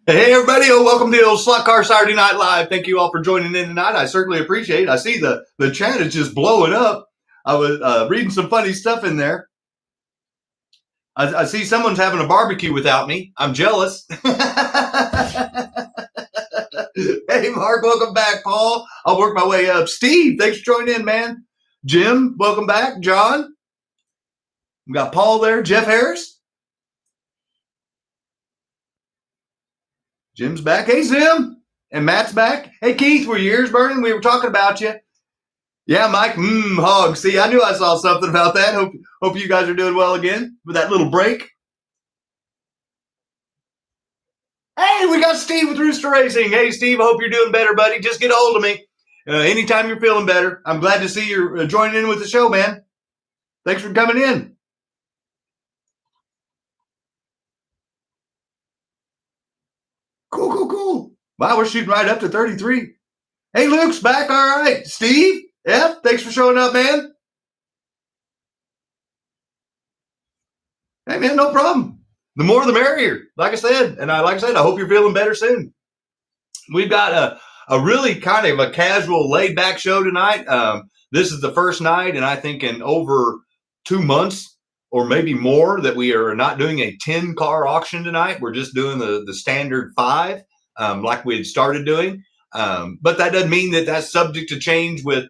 Hey everybody, welcome to the old Slot Car Saturday Night Live. Thank you all for joining in tonight. I certainly appreciate it. I see the chat is just blowing up. I was reading some funny stuff in there. I see someone's having a barbecue without me. I'm jealous. Hey Mark, welcome back. Paul, I'll work my way up. Steve, thanks for joining in, man. Jim, welcome back. John, we got Paul there. Jeff Harris. Jim's back. Hey, Zim. And Matt's back. Hey, Keith, were your ears burning? We were talking about you. Yeah, Mike. Hog. See, I knew I saw something about that. Hope you guys are doing well again with that little break. Hey, we got Steve with Rooster Racing. Hey, Steve, I hope you're doing better, buddy. Just get a hold of me anytime you're feeling better. I'm glad to see you're joining in with the show, man. Thanks for coming in. Cool. Wow, we're shooting right up to 33. Hey, Luke's back. All right. Steve, F, thanks for showing up, man. Hey, man, no problem. The more the merrier, like I said. And I hope you're feeling better soon. We've got a really kind of a casual, laid-back show tonight. This is the first night, and I think in over 2 months or maybe more that we are not doing a 10-car auction tonight. We're just doing the standard 5 like we had started doing. But that doesn't mean that that's subject to change with,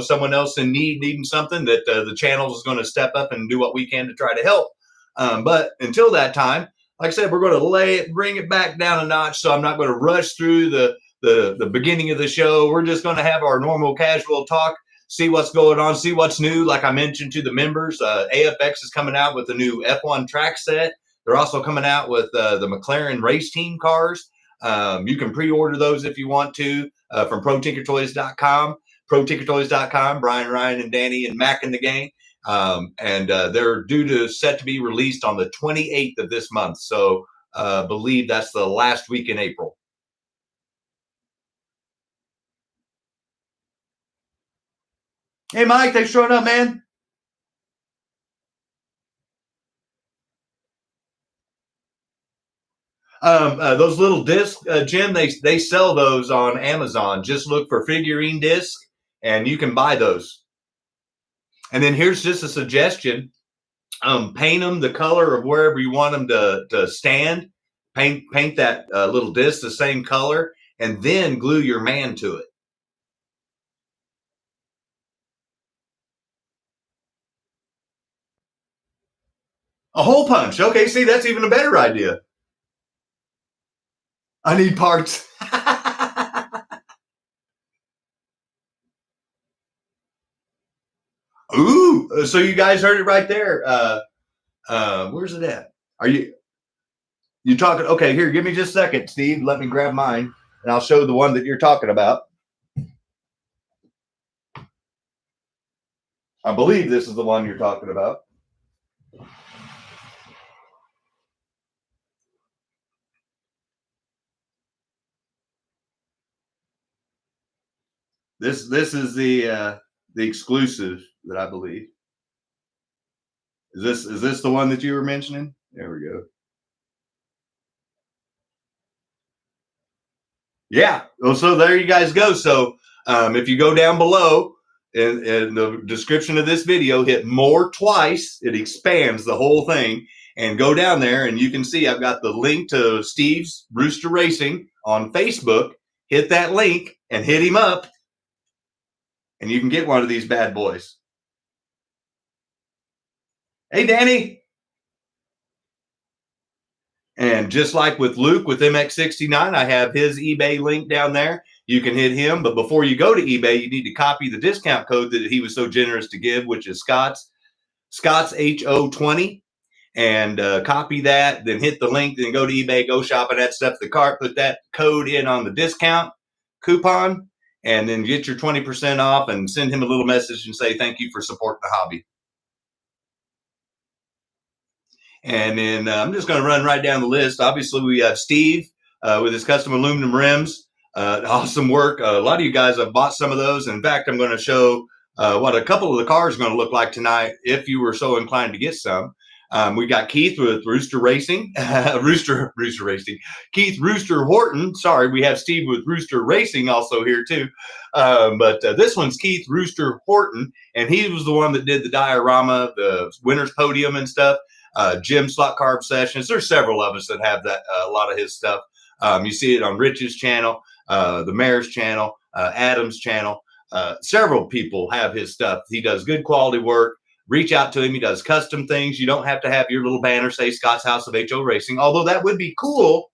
someone else in needing something, that the channel is going to step up and do what we can to try to help. But until that time, like I said, we're going to bring it back down a notch. So I'm not going to rush through the beginning of the show. We're just going to have our normal casual talk, see what's going on, see what's new. Like I mentioned to the members, AFX is coming out with a new F1 track set. They're also coming out with the McLaren race team cars. You can pre-order those if you want to from ProTinkerToys.com. ProTinkerToys.com, Brian, Ryan, and Danny, and Mac in the gang. And they're set to be released on the 28th of this month. So I believe that's the last week in April. Hey, Mike, thanks for showing up, man. Those little discs, Jim, they sell those on Amazon. Just look for figurine disc, and you can buy those. And then here's just a suggestion. Paint them the color of wherever you want them to stand. Paint that little disc the same color, and then glue your man to it. A hole punch. Okay, see, that's even a better idea. I need parts. Ooh, so you guys heard it right there. Where's it at? Are you talking? Okay, here, give me just a second, Steve. Let me grab mine, and I'll show the one that you're talking about. I believe this is the one you're talking about. This is the exclusive that I believe. Is this the one that you were mentioning? There we go. Yeah. Well, so there you guys go. So if you go down below in the description of this video, hit more twice. It expands the whole thing. And go down there, and you can see I've got the link to Steve's Rooster Racing on Facebook. Hit that link and hit him up, and you can get one of these bad boys. Hey, Danny. And just like with Luke with MX69, I have his eBay link down there. You can hit him. But before you go to eBay, you need to copy the discount code that he was so generous to give, which is Scott's HO20. And copy that, then hit the link, then go to eBay, go shopping that stuff at the cart, put that code in on the discount coupon, and then get your 20% off, and send him a little message and say thank you for supporting the hobby. And then I'm just going to run right down the list. Obviously, we have Steve with his custom aluminum rims. Awesome work. A lot of you guys have bought some of those. In fact, I'm going to show what a couple of the cars are going to look like tonight if you were so inclined to get some. We got Keith with Rooster Racing, Rooster Racing. Keith Rooster Horton. Sorry, we have Steve with Rooster Racing also here too. But this one's Keith Rooster Horton, and he was the one that did the diorama, the winner's podium and stuff. Jim Slot Car Obsessions. There's several of us that have that. A lot of his stuff. You see it on Rich's channel, the Mayor's channel, Adam's channel. Several people have his stuff. He does good quality work. Reach out to him. He does custom things. You don't have to have your little banner say Scott's House of HO Racing, although that would be cool.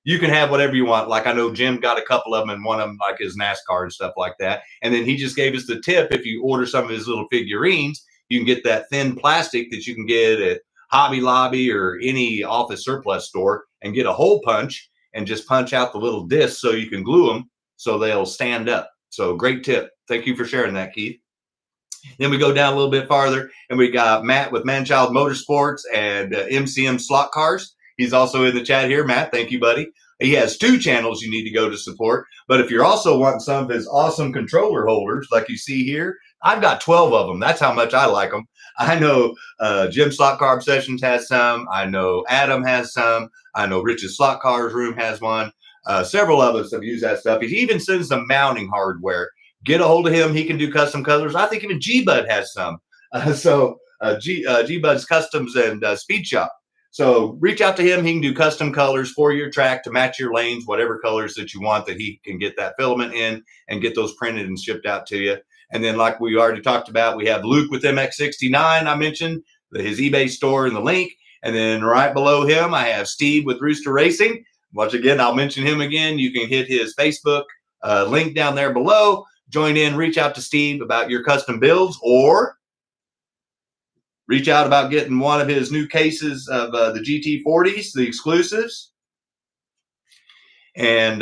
You can have whatever you want. Like I know Jim got a couple of them, and one of them like his NASCAR and stuff like that. And then he just gave us the tip. If you order some of his little figurines, you can get that thin plastic that you can get at Hobby Lobby or any office surplus store and get a hole punch and just punch out the little discs so you can glue them so they'll stand up. So great tip. Thank you for sharing that, Keith. Then we go down a little bit farther, and we got Matt with Manchild Motorsports and MCM Slot Cars. He's also in the chat here. Matt, thank you, buddy. He has 2 channels you need to go to support. But if you're also wanting some of his awesome controller holders, like you see here, I've got 12 of them. That's how much I like them. I know Jim Slot Car Obsessions has some. I know Adam has some. I know Rich's Slot Cars Room has one. Several of us have used that stuff. He even sends some mounting hardware. Get a hold of him. He can do custom colors. I think even G-Bud has some. G-Bud's Customs and Speed Shop. So reach out to him. He can do custom colors for your track to match your lanes, whatever colors that you want, that he can get that filament in and get those printed and shipped out to you. And then like we already talked about, we have Luke with MX69. I mentioned his eBay store and the link. And then right below him, I have Steve with Rooster Racing. Once again, I'll mention him again. You can hit his Facebook link down there below. Join in, reach out to Steve about your custom builds, or reach out about getting one of his new cases of the GT40s, the exclusives. And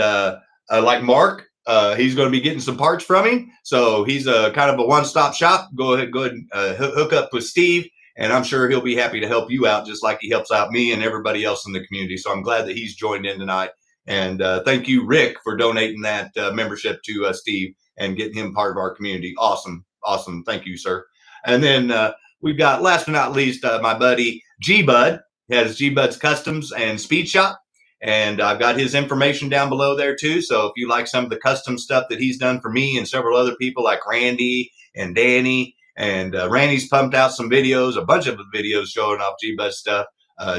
like Mark, he's going to be getting some parts from him. So he's a kind of a one-stop shop. Go ahead and hook up with Steve, and I'm sure he'll be happy to help you out just like he helps out me and everybody else in the community. So I'm glad that he's joined in tonight. And thank you, Rick, for donating that membership to Steve and getting him part of our community. Awesome. Awesome. Thank you, sir. And then we've got, last but not least, my buddy G-Bud. He has G-Bud's Customs and Speed Shop. And I've got his information down below there too. So if you like some of the custom stuff that he's done for me and several other people like Randy and Danny, and Randy's pumped out some videos, a bunch of videos showing off G-Bud's stuff.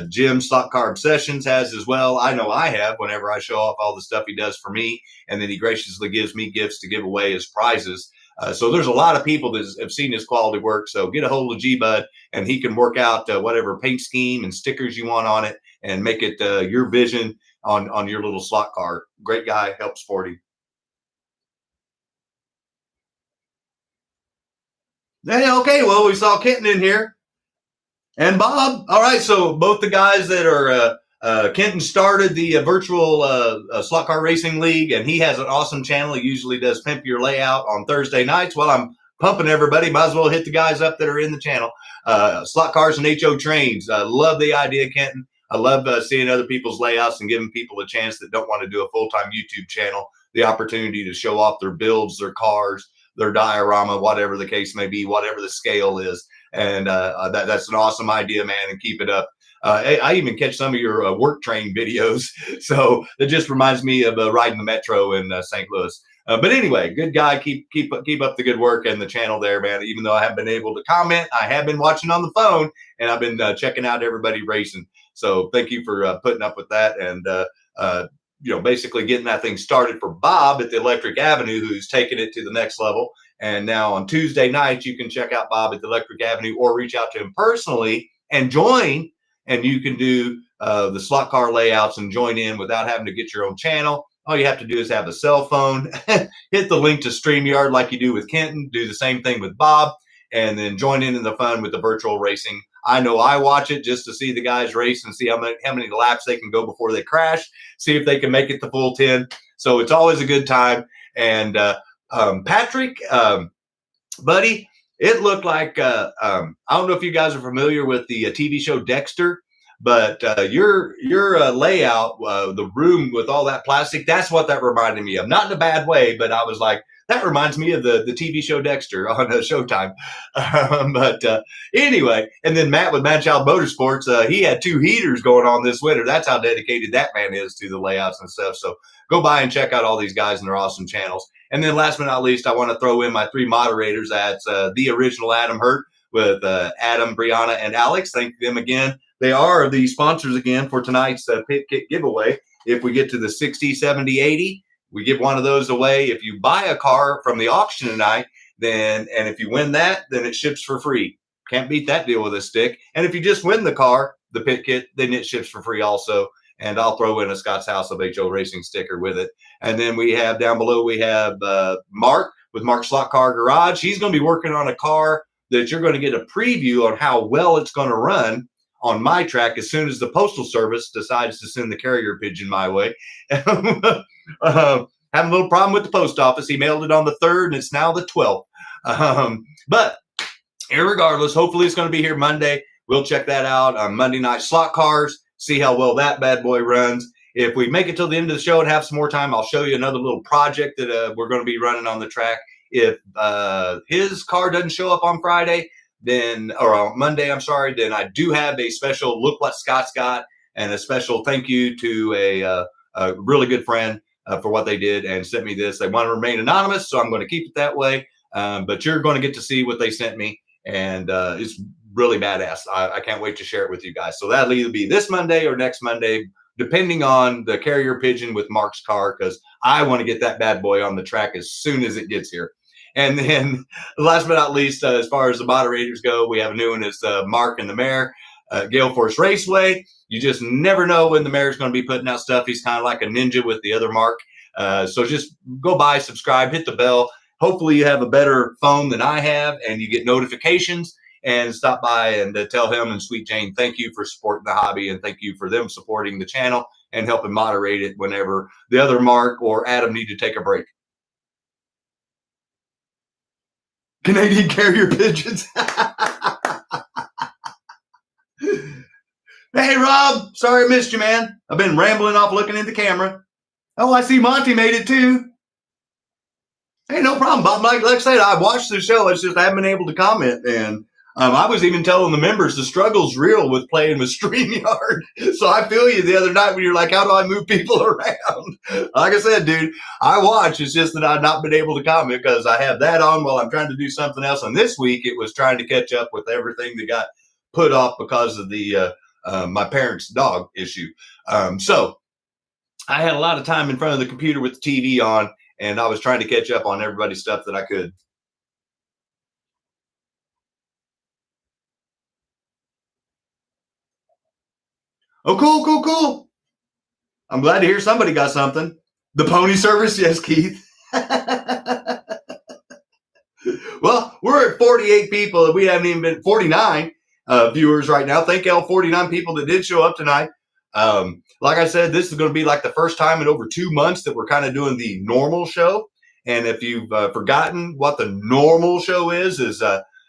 Jim Slot Car Obsessions has as well. I know I have whenever I show off all the stuff he does for me, and then he graciously gives me gifts to give away as prizes. So there's a lot of people that have seen his quality work. So get a hold of G-Bud, and he can work out whatever paint scheme and stickers you want on it and make it your vision on your little slot car. Great guy, helps sporty. Yeah, okay, well, we saw Kenton in here. And Bob. All right, so both the guys that are Kenton started the virtual slot car racing league, and he has an awesome channel. He usually does Pimp Your Layout on Thursday nights. Well, I'm pumping everybody. Might as well hit the guys up that are in the channel. Slot Cars and HO Trains. Love the idea, Kenton. I love seeing other people's layouts and giving people a chance that don't want to do a full-time YouTube channel the opportunity to show off their builds, their cars, their diorama, whatever the case may be, whatever the scale is. And that's an awesome idea, man, and keep it up. I even catch some of your work train videos. So it just reminds me of riding the metro in St. Louis. But anyway, good guy. Keep up the good work and the channel there, man. Even though I haven't been able to comment, I have been watching on the phone, and I've been checking out everybody racing. So thank you for putting up with that and, basically getting that thing started for Bob at the Electric Avenue, who's taking it to the next level. And now on Tuesday nights, you can check out Bob at the Electric Avenue or reach out to him personally and join. And you can do the slot car layouts and join in without having to get your own channel. All you have to do is have a cell phone, hit the link to StreamYard like you do with Kenton, do the same thing with Bob, and then join in the fun with the virtual racing. I know I watch it just to see the guys race and see how many laps they can go before they crash, see if they can make it the full 10. So it's always a good time. And Patrick, buddy, it looked like, I don't know if you guys are familiar with the TV show Dexter, but your layout, the room with all that plastic, that's what that reminded me of. Not in a bad way, but I was like, That reminds me of the TV show Dexter on Showtime. But anyway, and then Matt with Manchild Motorsports, he had 2 heaters going on this winter. That's how dedicated that man is to the layouts and stuff. So go by and check out all these guys and their awesome channels. And then last but not least, I want to throw in my 3 moderators. That's the original Adam Hurt with Adam, Brianna, and Alex. Thank them again. They are the sponsors again for tonight's pit kit giveaway. If we get to the 60, 70, 80, we give one of those away. If you buy a car from the auction tonight, and if you win that, then it ships for free. Can't beat that deal with a stick. And if you just win the car, the pit kit, then it ships for free also. And I'll throw in a Scott's House of HO Racing sticker with it. And then we have down below, we have Mark with Mark's Slot Car Garage. He's going to be working on a car that you're going to get a preview on how well it's going to run on my track as soon as the Postal Service decides to send the carrier pigeon my way. Having a little problem with the post office. He mailed it on the 3rd, and it's now the 12th. But irregardless, hopefully it's going to be here Monday. We'll check that out on Monday Night Slot Cars, see how well that bad boy runs. If we make it till the end of the show and have some more time, I'll show you another little project that we're going to be running on the track. If his car doesn't show up on Friday, or on Monday, I'm sorry, then I do have a special look what Scott's got and a special thank you to a really good friend for what they did and sent me this. They want to remain anonymous, so I'm going to keep it that way. But you're going to get to see what they sent me, and it's really badass. I can't wait to share it with you guys. So that'll either be this Monday or next Monday, depending on the carrier pigeon with Mark's car, because I want to get that bad boy on the track as soon as it gets here. And then last but not least, as far as the moderators go, we have a new one. It's Mark and the Mayor, Gale Force Raceway. You just never know when the Mayor's going to be putting out stuff. He's kind of like a ninja with the other Mark. So just go by, subscribe, hit the bell. Hopefully you have a better phone than I have and you get notifications, and stop by and tell him and Sweet Jane, thank you for supporting the hobby, and thank you for them supporting the channel and helping moderate it whenever the other Mark or Adam need to take a break. Canadian carrier pigeons. Hey, Rob. Sorry I missed you, man. I've been rambling off looking at the camera. Oh, I see Monty made it too. Hey, no problem, Bob. Like I said, I watched the show. It's just I haven't been able to comment. And I was even telling the members the struggle's real with playing with StreamYard. So I feel you the other night when you're like, how do I move people around? Like I said, dude, I watch. It's just that I've not been able to comment because I have that on while I'm trying to do something else. And this week it was trying to catch up with everything that got put off because of the my parents' dog issue. So I had a lot of time in front of the computer with the TV on, and I was trying to catch up on everybody's stuff that I could. Oh, cool, cool, cool. I'm glad to hear somebody got something. The pony service, yes, Keith. Well, we're at 48 people, and we haven't even been 49 viewers right now. Thank you all 49 people that did show up tonight. Like I said, this is going to be like the first time in over 2 months that we're kind of doing the normal show. And if you've forgotten what the normal show is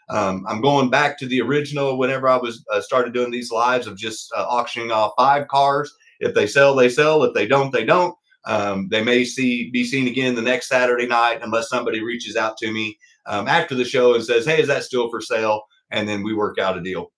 I'm going back to the original whenever I was started doing these lives of just auctioning off 5 cars. If they sell, they sell. If they don't, they don't. They may be seen again the next Saturday night unless somebody reaches out to me after the show and says, hey, is that still for sale? And then we work out a deal.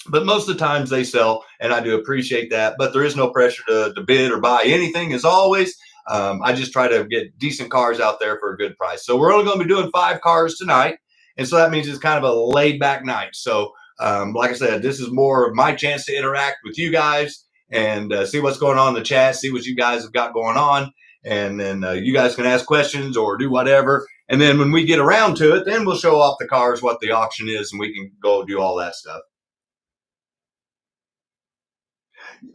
But most of the times they sell, and I do appreciate that. But there is no pressure to bid or buy anything, as always. I just try to get decent cars out there for a good price. So we're only going to be doing 5 cars tonight. And so that means it's kind of a laid back night. So like I said, this is more of my chance to interact with you guys and see what's going on in the chat, see what you guys have got going on. And then you guys can ask questions or do whatever. And then when we get around to it, then we'll show off the cars, what the auction is, and we can go do all that stuff.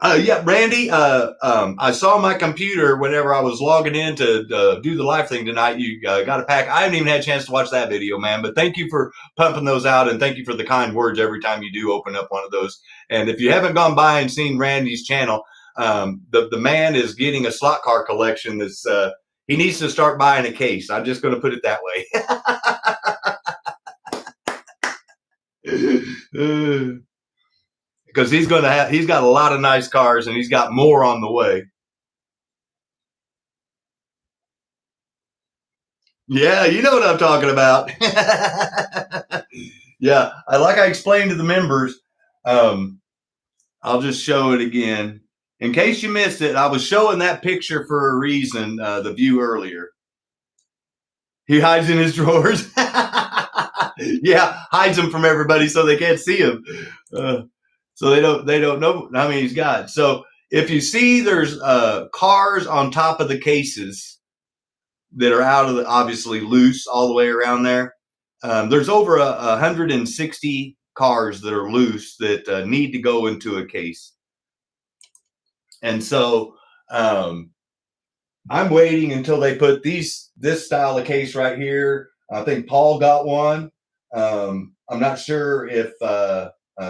Yeah, Randy, I saw my computer whenever I was logging in to do the live thing tonight. You got a pack. I haven't even had a chance to watch that video, man, but thank you for pumping those out, and thank you for the kind words every time you do open up one of those. And if you haven't gone by and seen Randy's channel, the man is getting a slot car collection that's he needs to start buying a case. I'm just going to put it that way. Because he's got a lot of nice cars, and he's got more on the way. Yeah, you know what I'm talking about. Yeah, I explained to the members. Um, I'll just show it again. In case you missed it, I was showing that picture for a reason, the view earlier. He hides in his drawers. Yeah, hides them from everybody so they can't see him. So they don't know how many he's got. So if you see there's cars on top of the cases that are out of the, obviously loose all the way around there. There's over 160 cars that are loose that need to go into a case. And so I'm waiting until they put this style of case right here. I think Paul got one. I'm not sure if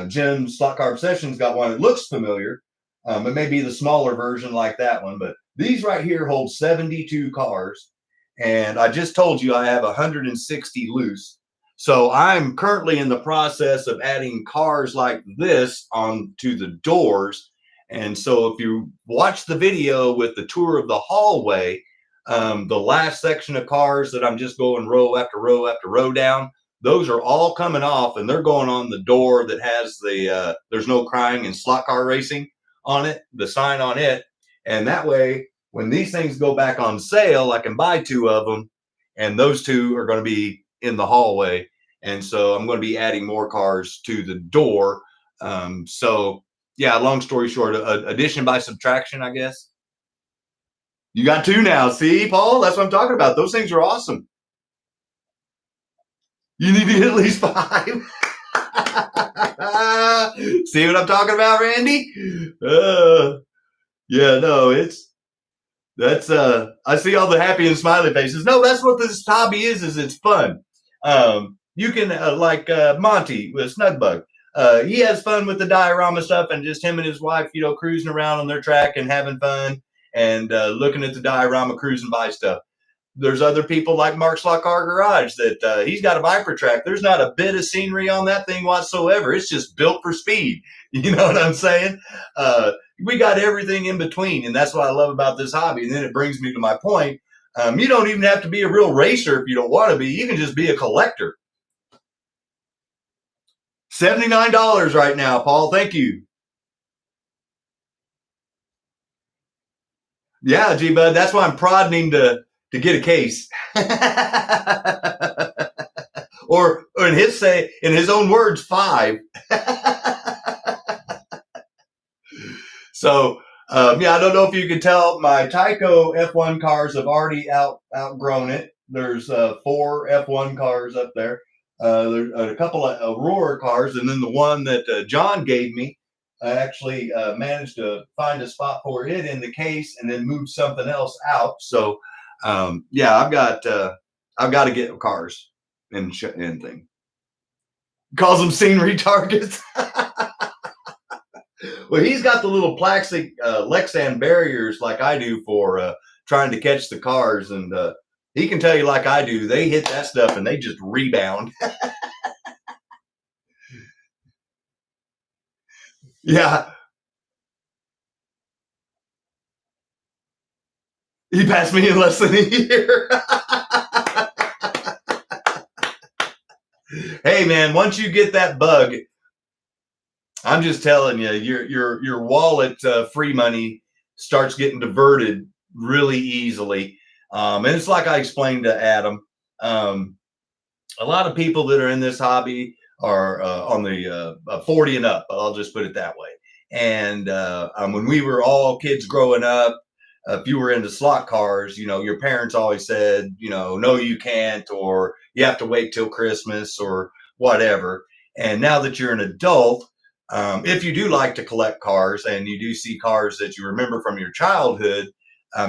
Jim Slot Car Obsessions got one. It looks familiar. It may be the smaller version like that one, but these right here hold 72 cars. And I just told you I have 160 loose. So I'm currently in the process of adding cars like this onto the doors. And so if you watch the video with the tour of the hallway, the last section of cars that I'm just going row after row after row down, those are all coming off and they're going on the door that has the there's no crying in slot car racing on it, the sign on it. And that way, when these things go back on sale, I can buy 2 of them, and those 2 are going to be in the hallway. And so I'm going to be adding more cars to the door. So yeah, long story short, addition by subtraction, I guess. You got 2 now. See, Paul, that's what I'm talking about. Those things are awesome. You need to get at least 5. See what I'm talking about, Randy? Yeah, no, that's I see all the happy and smiley faces. No, that's what this hobby is it's fun. You can like Monty with Snugbug. He has fun with the diorama stuff and just him and his wife, cruising around on their track and having fun and looking at the diorama, cruising by stuff. There's other people like Mark's Slot Car Garage that he's got a Viper track. There's not a bit of scenery on that thing whatsoever. It's just built for speed. You know what I'm saying? We got everything in between, and that's what I love about this hobby. And then it brings me to my point. You don't even have to be a real racer if you don't want to be. You can just be a collector. $79 right now, Paul. Thank you. Yeah, G-Bud. That's why I'm prodding him to get a case. or in his own words, 5. So yeah, I don't know if you can tell, my TYCO F1 cars have already outgrown it. There's 4 F1 cars up there. There's a couple of Aurora cars, and then the one that John gave me, I actually managed to find a spot for it in the case, and then move something else out. So yeah, I've got to get cars and thing. Calls them scenery targets. Well, he's got the little plastic Lexan barriers like I do for trying to catch the cars, and he can tell you like I do, they hit that stuff and they just rebound. Yeah. He passed me in less than a year. Hey man, once you get that bug, I'm just telling you, your wallet free money starts getting diverted really easily. And it's like I explained to Adam. A lot of people that are in this hobby are on the 40 and up. I'll just put it that way. And when we were all kids growing up, if you were into slot cars, your parents always said, no, you can't, or you have to wait till Christmas or whatever. And now that you're an adult, if you do like to collect cars and you do see cars that you remember from your childhood,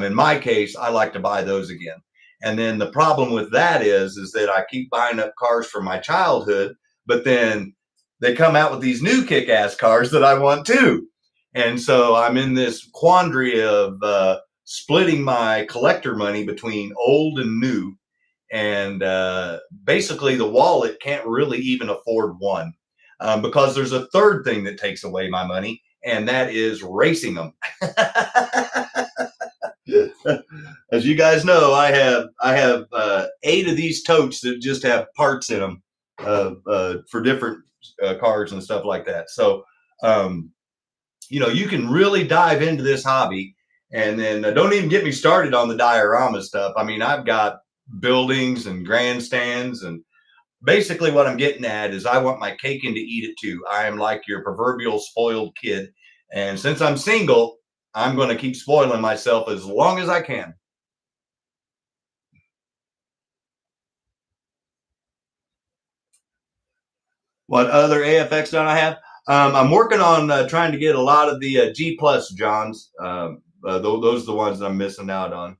in my case, I like to buy those again. And then the problem with that is that I keep buying up cars from my childhood, but then they come out with these new kick-ass cars that I want too. And so I'm in this quandary of splitting my collector money between old and new. And basically the wallet can't really even afford one because there's a third thing that takes away my money, and that is racing them. As you guys know, I have 8 of these totes that just have parts in them for different cars and stuff like that. So, you know, you can really dive into this hobby. And then don't even get me started on the diorama stuff. I mean, I've got buildings and grandstands, and basically what I'm getting at is I want my cake and to eat it too. I am like your proverbial spoiled kid. And since I'm single, I'm going to keep spoiling myself as long as I can. What other AFX don't I have? I'm working on trying to get a lot of the G Plus Johns. Those are the ones that I'm missing out on.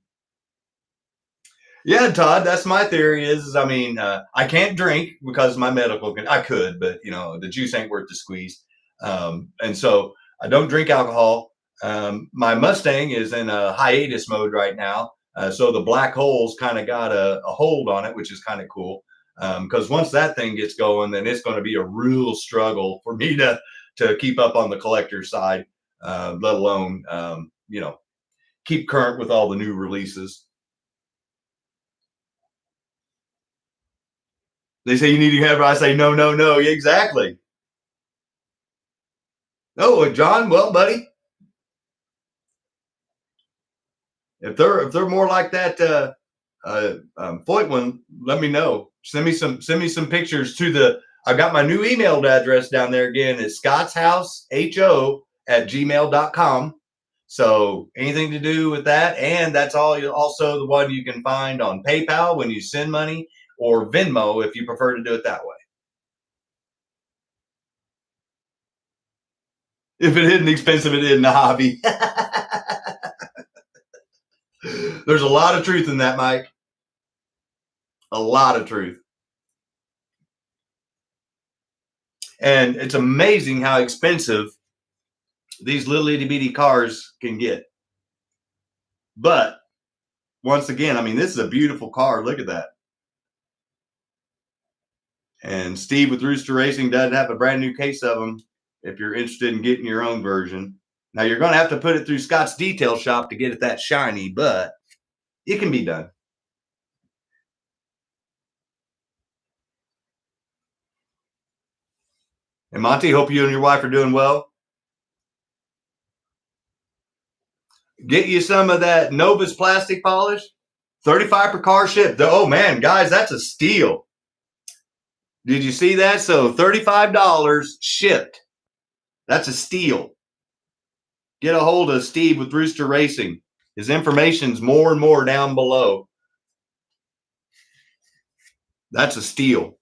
Yeah, Todd, that's my theory is I mean, I can't drink because of my medical I could, but you know, the juice ain't worth the squeeze. And so I don't drink alcohol. My Mustang is in a hiatus mode right now. So the black holes kind of got a hold on it, which is kind of cool. Because once that thing gets going, then it's going to be a real struggle for me to keep up on the collector side, let alone, you know, keep current with all the new releases. They say you need to have. I say no, no, no. Exactly. Oh, John. Well, buddy, if they're more like that Foyt one, let me know. Send me some pictures to the. I've got my new email address down there again. It's scottshouseho@gmail.com. So anything to do with that, and that's also the one you can find on PayPal when you send money, or Venmo if you prefer to do it that way. If it isn't expensive, it isn't a hobby. There's a lot of truth in that, Mike. A lot of truth. And it's amazing how expensive these little itty bitty cars can get. But once again, I mean, this is a beautiful car. Look at that. And Steve with Rooster Racing doesn't have a brand new case of them if you're interested in getting your own version. Now, you're going to have to put it through Scott's detail shop to get it that shiny, but it can be done. And Monty, hope you and your wife are doing well. Get you some of that Novus plastic polish. 35 per car shipped. Oh, man, guys, that's a steal. Did you see that? So $35 shipped. That's a steal. Get a hold of Steve with Rooster Racing. His information's more and more down below. That's a steal.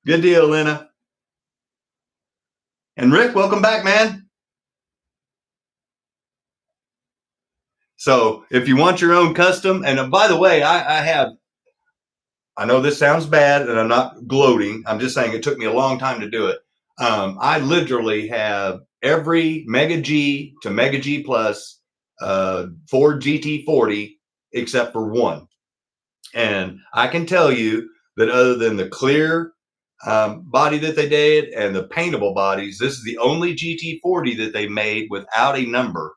Good deal, Lena. And Rick, welcome back, man. So if you want your own custom, and by the way, I know this sounds bad and I'm not gloating. I'm just saying it took me a long time to do it. I literally have every Mega G to Mega G Plus Ford GT40 except for one. And I can tell you that other than the clear body that they did and the paintable bodies, this is the only GT40 that they made without a number.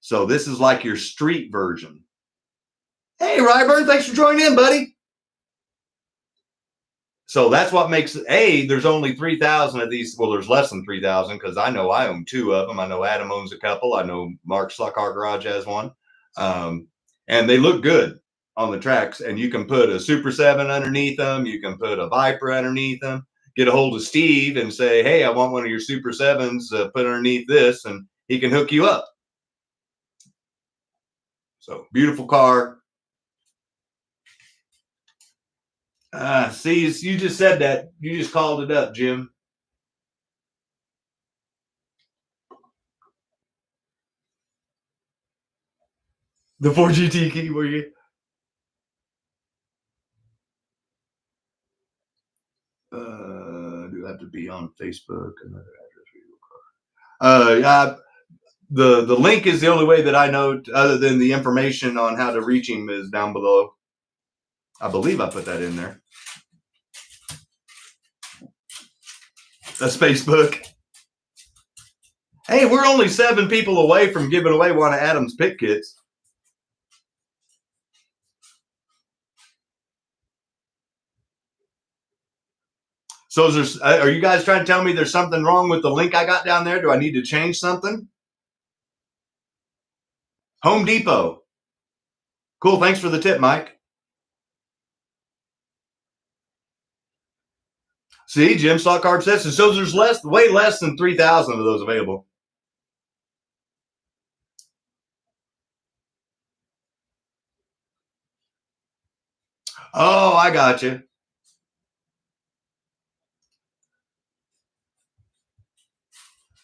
So this is like your street version. Hey, Ryburn, thanks for joining in, buddy. So that's what makes it, there's only 3,000 of these. Well, there's less than 3,000 because I know I own 2 of them. I know Adam owns a couple. I know Mark SLOTCAR Garage has one. And they look good on the tracks. And you can put a Super 7 underneath them. You can put a Viper underneath them. Get a hold of Steve and say, hey, I want one of your Super 7s put underneath this, and he can hook you up. So beautiful car. See, you just said that. You just called it up, Jim. The 4GT key, were you? Do I have to be on Facebook? Another address. The link is the only way that I know, other than the information on how to reach him, is down below. I believe I put that in there. That's Facebook. Hey, we're only 7 people away from giving away one of Adam's pick kits. So are you guys trying to tell me there's something wrong with the link I got down there? Do I need to change something? Home Depot. Cool. Thanks for the tip, Mike. See, Jim SLOTCAR says, and so there's way less than 3,000 of those available. Oh, I got you.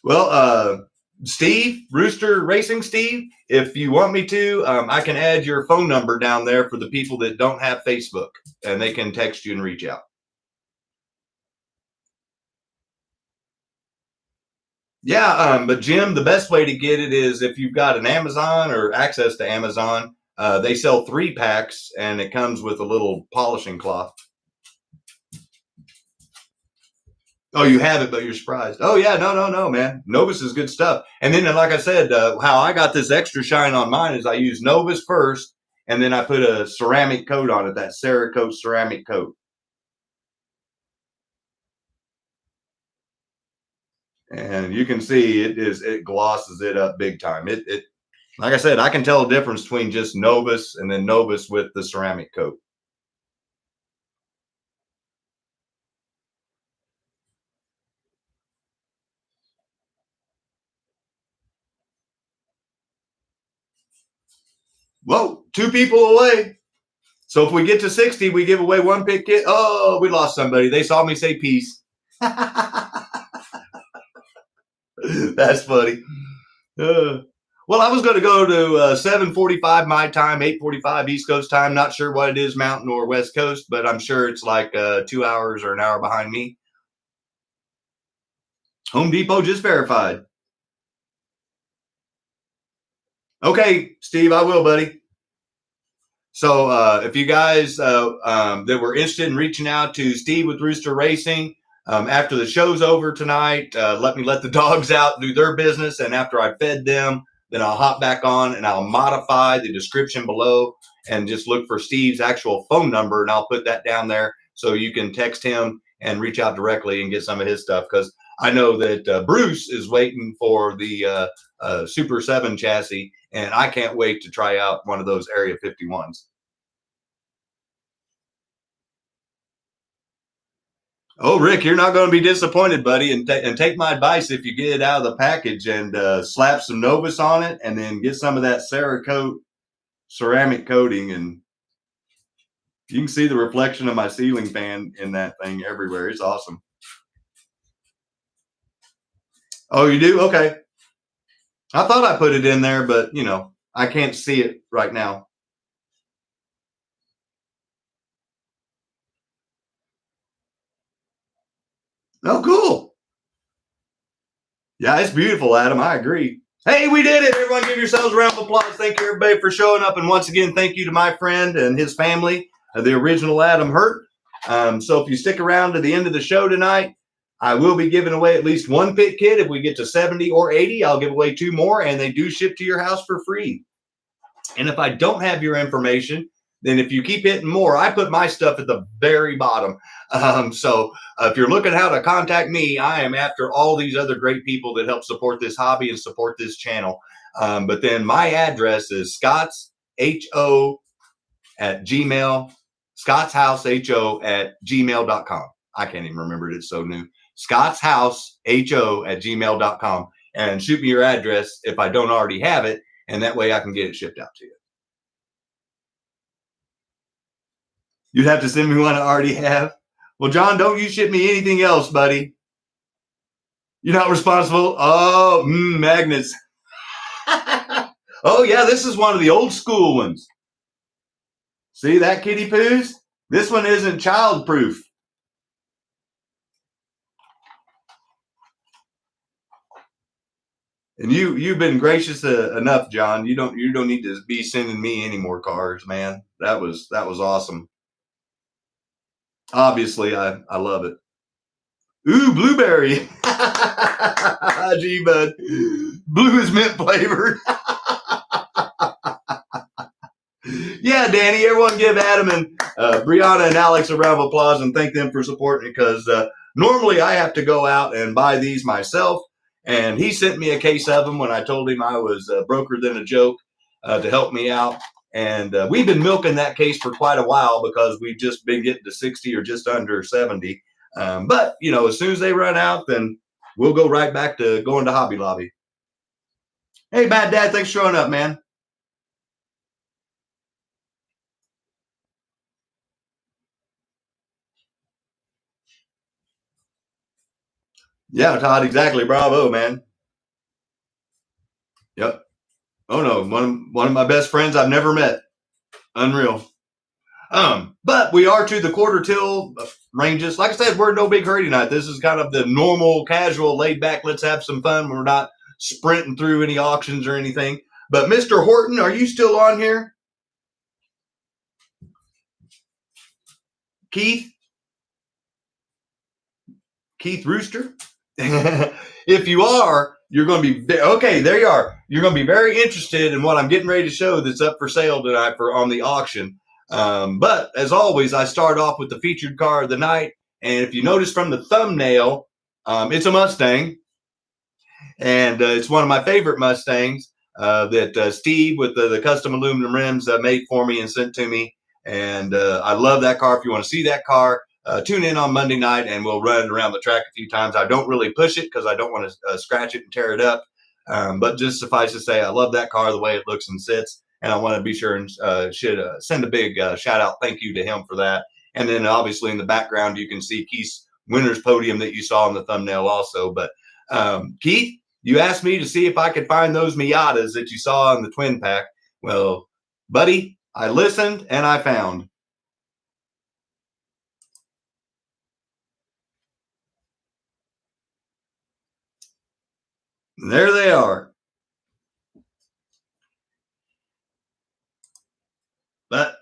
Well, Steve, Rooster Racing Steve, if you want me to, I can add your phone number down there for the people that don't have Facebook, and they can text you and reach out. Yeah, but Jim, the best way to get it is if you've got an Amazon or access to Amazon. They sell 3 packs, and it comes with a little polishing cloth. Oh, you have it, but you're surprised. Oh, yeah, no, man. Novus is good stuff. And then, like I said, how I got this extra shine on mine is I use Novus first, and then I put a ceramic coat on it, that Cerakote ceramic coat. And you can see it glosses it up big time. It like I said, I can tell a difference between just Novus and then Novus with the ceramic coat. Whoa, 2 people away. So if we get to 60, we give away 1 pick kit. Oh, we lost somebody. They saw me say peace. That's funny. Well, I was going to go to 7:45 my time, 8:45 East Coast time. Not sure what it is, Mountain or West Coast, but I'm sure it's like 2 hours or an hour behind me. Home Depot just verified. Okay, Steve, I will, buddy. So if you guys that were interested in reaching out to Steve with Rooster Racing, after the show's over tonight, let me let the dogs out, do their business, and after I fed them, then I'll hop back on and I'll modify the description below and just look for Steve's actual phone number, and I'll put that down there so you can text him and reach out directly and get some of his stuff, because I know that Bruce is waiting for the Super 7 chassis, and I can't wait to try out one of those Area 51s. Oh, Rick, you're not going to be disappointed, buddy. And take my advice if you get it out of the package and slap some Novus on it, and then get some of that Cerakote ceramic coating, and you can see the reflection of my ceiling fan in that thing everywhere. It's awesome. Oh, you do? Okay. I thought I put it in there, but I can't see it right now. Oh, cool. Yeah, it's beautiful, Adam. I agree. Hey, we did it. Everyone give yourselves a round of applause. Thank you, everybody, for showing up. And once again, thank you to my friend and his family, the original Adam Hurt. So if you stick around to the end of the show tonight, I will be giving away at least 1 pit kit. If we get to 70 or 80, I'll give away 2 more, and they do ship to your house for free. And if I don't have your information, then if you keep hitting more, I put my stuff at the very bottom. So if you're looking how to contact me, I am after all these other great people that help support this hobby and support this channel. But then my address is scottsho at gmail, scottshouseho at gmail.com. I can't even remember it. It's so new. scottshouseho at gmail.com. And shoot me your address if I don't already have it. And that way I can get it shipped out to you. You'd have to send me one I already have. Well, John, don't you ship me anything else, buddy. You're not responsible. Oh, magnets. Oh, yeah, this is one of the old school ones. See that, kitty poos? This one isn't child-proof. And you've been gracious enough, John. You don't need to be sending me any more cards, man. That was awesome. Obviously, I love it. Ooh, blueberry. Gee, bud. Blue is mint flavored. Yeah, Danny, everyone give Adam and Brianna and Alex a round of applause and thank them for supporting it, because normally I have to go out and buy these myself. And he sent me a case of them when I told him I was broker than a joke to help me out. And we've been milking that case for quite a while because we've just been getting to 60 or just under 70. But, you know, as soon as they run out, then we'll go right back to going to Hobby Lobby. Hey, Bad Dad, thanks for showing up, man. Yeah, Todd, exactly. Bravo, man. Yep. Oh no, one of my best friends I've never met. Unreal. But we are to the quarter till ranges. Like I said, we're in no big hurry tonight. This is kind of the normal, casual, laid back. Let's have some fun. We're not sprinting through any auctions or anything. But Mr. Horton, are you still on here? Keith Rooster? If you are, you're going to be okay. There you are. You're going to be very interested in what I'm getting ready to show that's up for sale tonight on the auction. But as always, I start off with the featured car of the night. And if you notice from the thumbnail, it's a Mustang. And it's one of my favorite Mustangs that Steve with the custom aluminum rims made for me and sent to me. And I love that car. If you want to see that car, tune in on Monday night and we'll run around the track a few times. I don't really push it because I don't want to scratch it and tear it up. But just suffice to say, I love that car, the way it looks and sits. And I want to be sure and send a big shout out, thank you to him for that. And then obviously in the background, you can see Keith's winner's podium that you saw in the thumbnail also. But Keith, you asked me to see if I could find those Miatas that you saw in the twin pack. Well, buddy, I listened and I found. There they are. But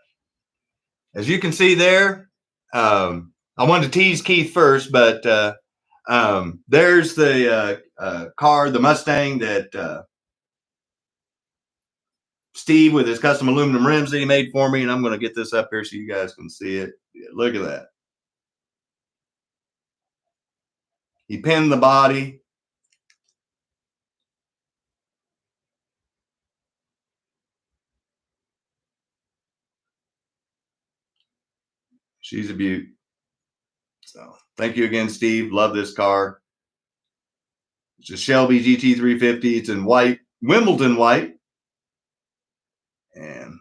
as you can see there, I wanted to tease Keith first, but there's the car, the Mustang that Steve with his custom aluminum rims that he made for me. And I'm going to get this up here so you guys can see it. Yeah, look at that. He pinned the body. She's a beaut. So thank you again, Steve. Love this car. It's a Shelby GT350. It's in white, Wimbledon white. And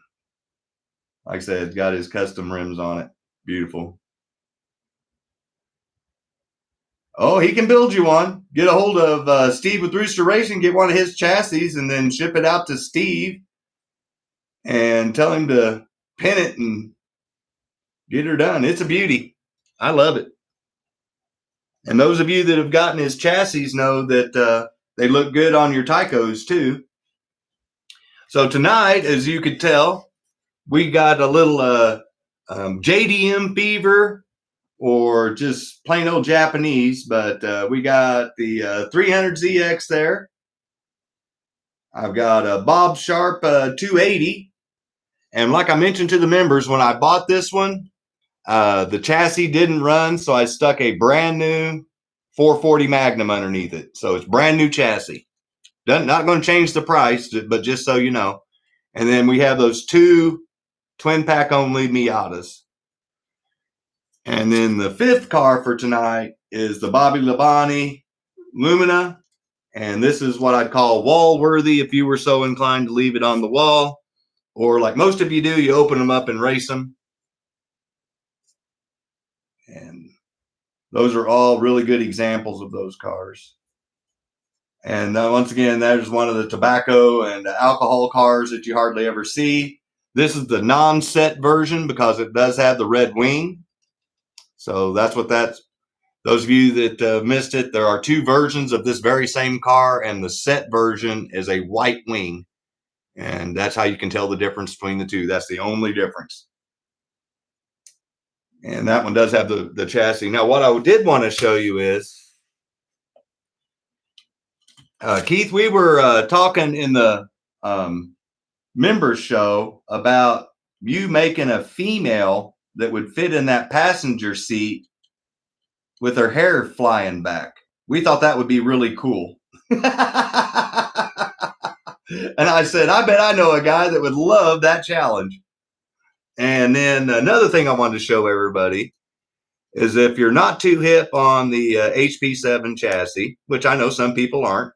like I said, it's got his custom rims on it. Beautiful. Oh, he can build you one. Get a hold of Steve with Rooster Racing, get one of his chassis, and then ship it out to Steve and tell him to pin it and get her done. It's a beauty. I love it. And those of you that have gotten his chassis know that they look good on your TYCOs too. So tonight, as you could tell, we got a little JDM fever or just plain old Japanese, but we got the 300ZX there. I've got a Bob Sharp 280. And like I mentioned to the members, when I bought this one, the chassis didn't run, so I stuck a brand new 440 Magnum underneath it. So it's brand new chassis. Not going to change the price, but just so you know. And then we have those two twin pack only Miatas. And then the fifth car for tonight is the Bobby Labonte Lumina. And this is what I'd call wall worthy if you were so inclined to leave it on the wall. Or like most of you do, you open them up and race them. And those are all really good examples of those cars. And once again, that is one of the tobacco and alcohol cars that you hardly ever see. This is the non-set version because it does have the red wing. So that's what that's. Those of you that missed it, there are two versions of this very same car, and the set version is a white wing. And that's how you can tell the difference between the two. That's the only difference. And that one does have the chassis. Now, what I did want to show you is Keith, we were talking in the members show about you making a female that would fit in that passenger seat with her hair flying back. We thought that would be really cool. And I said, I bet I know a guy that would love that challenge. And then another thing I wanted to show everybody is if you're not too hip on the HP7 chassis, which I know some people aren't,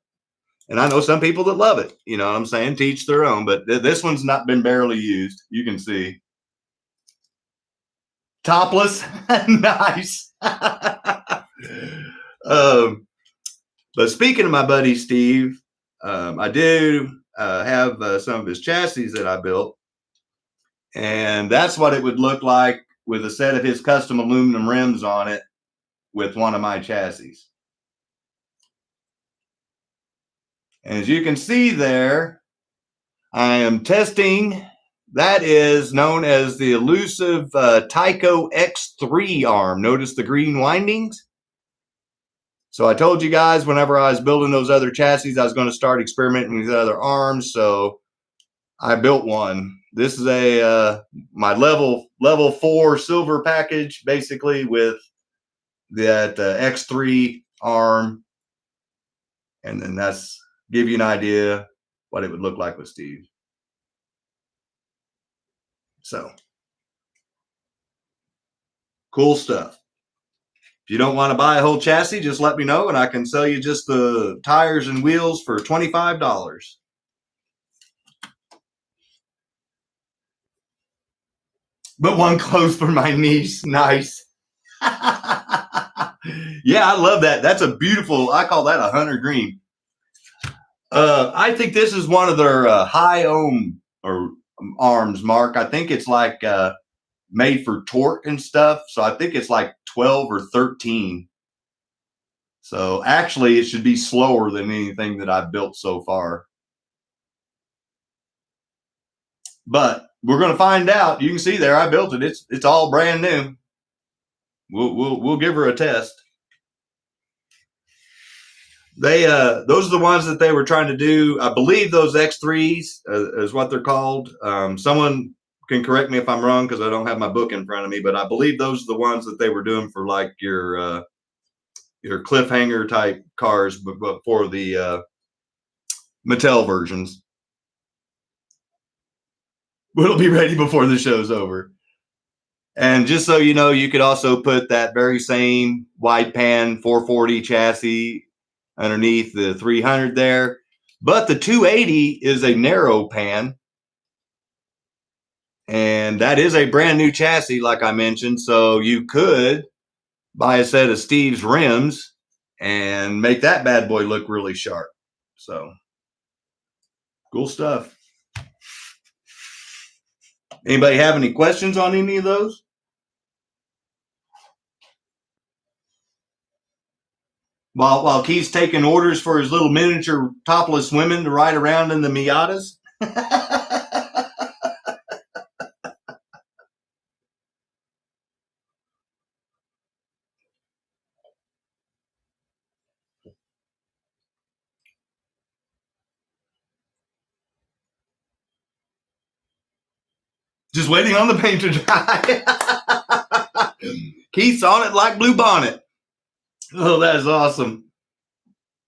and I know some people that love it, you know what I'm saying? Teach their own, but this one's not been barely used. You can see. Topless. Nice. But speaking of my buddy Steve, I do have some of his chassis that I built, and that's what it would look like with a set of his custom aluminum rims on it with one of my chassis. And as you can see there, I am testing, that is known as the elusive TYCO X3 arm. Notice the green windings? So I told you guys whenever I was building those other chassis, I was going to start experimenting with other arms. So I built one. This is a my level 4 silver package, basically, with that X3 arm. And then that's give you an idea what it would look like with Steve. So cool stuff. If you don't want to buy a whole chassis, just let me know and I can sell you just the tires and wheels for $25. But one clothes for my niece. Nice. Yeah, I love that. That's a beautiful, I call that a hunter green. I think this is one of their high ohm or arms, Mark. I think it's like made for torque and stuff. So I think it's like 12 or 13. So actually it should be slower than anything that I've built so far. But we're going to find out. You can see there, I built it. It's all brand new. We'll give her a test. They those are the ones that they were trying to do. I believe those X3s is what they're called. Someone can correct me if I'm wrong because I don't have my book in front of me, but I believe those are the ones that they were doing for like your cliffhanger type cars, but for the Mattel versions. We'll be ready before the show's over. And just so you know, you could also put that very same wide pan 440 chassis underneath the 300 there. But the 280 is a narrow pan. And that is a brand new chassis, like I mentioned. So you could buy a set of Steve's rims and make that bad boy look really sharp. So cool stuff. Anybody have any questions on any of those? While Keith's taking orders for his little miniature topless women to ride around in the Miatas. Just waiting on the paint to dry. Keith's on it like Blue Bonnet. Oh, that is awesome.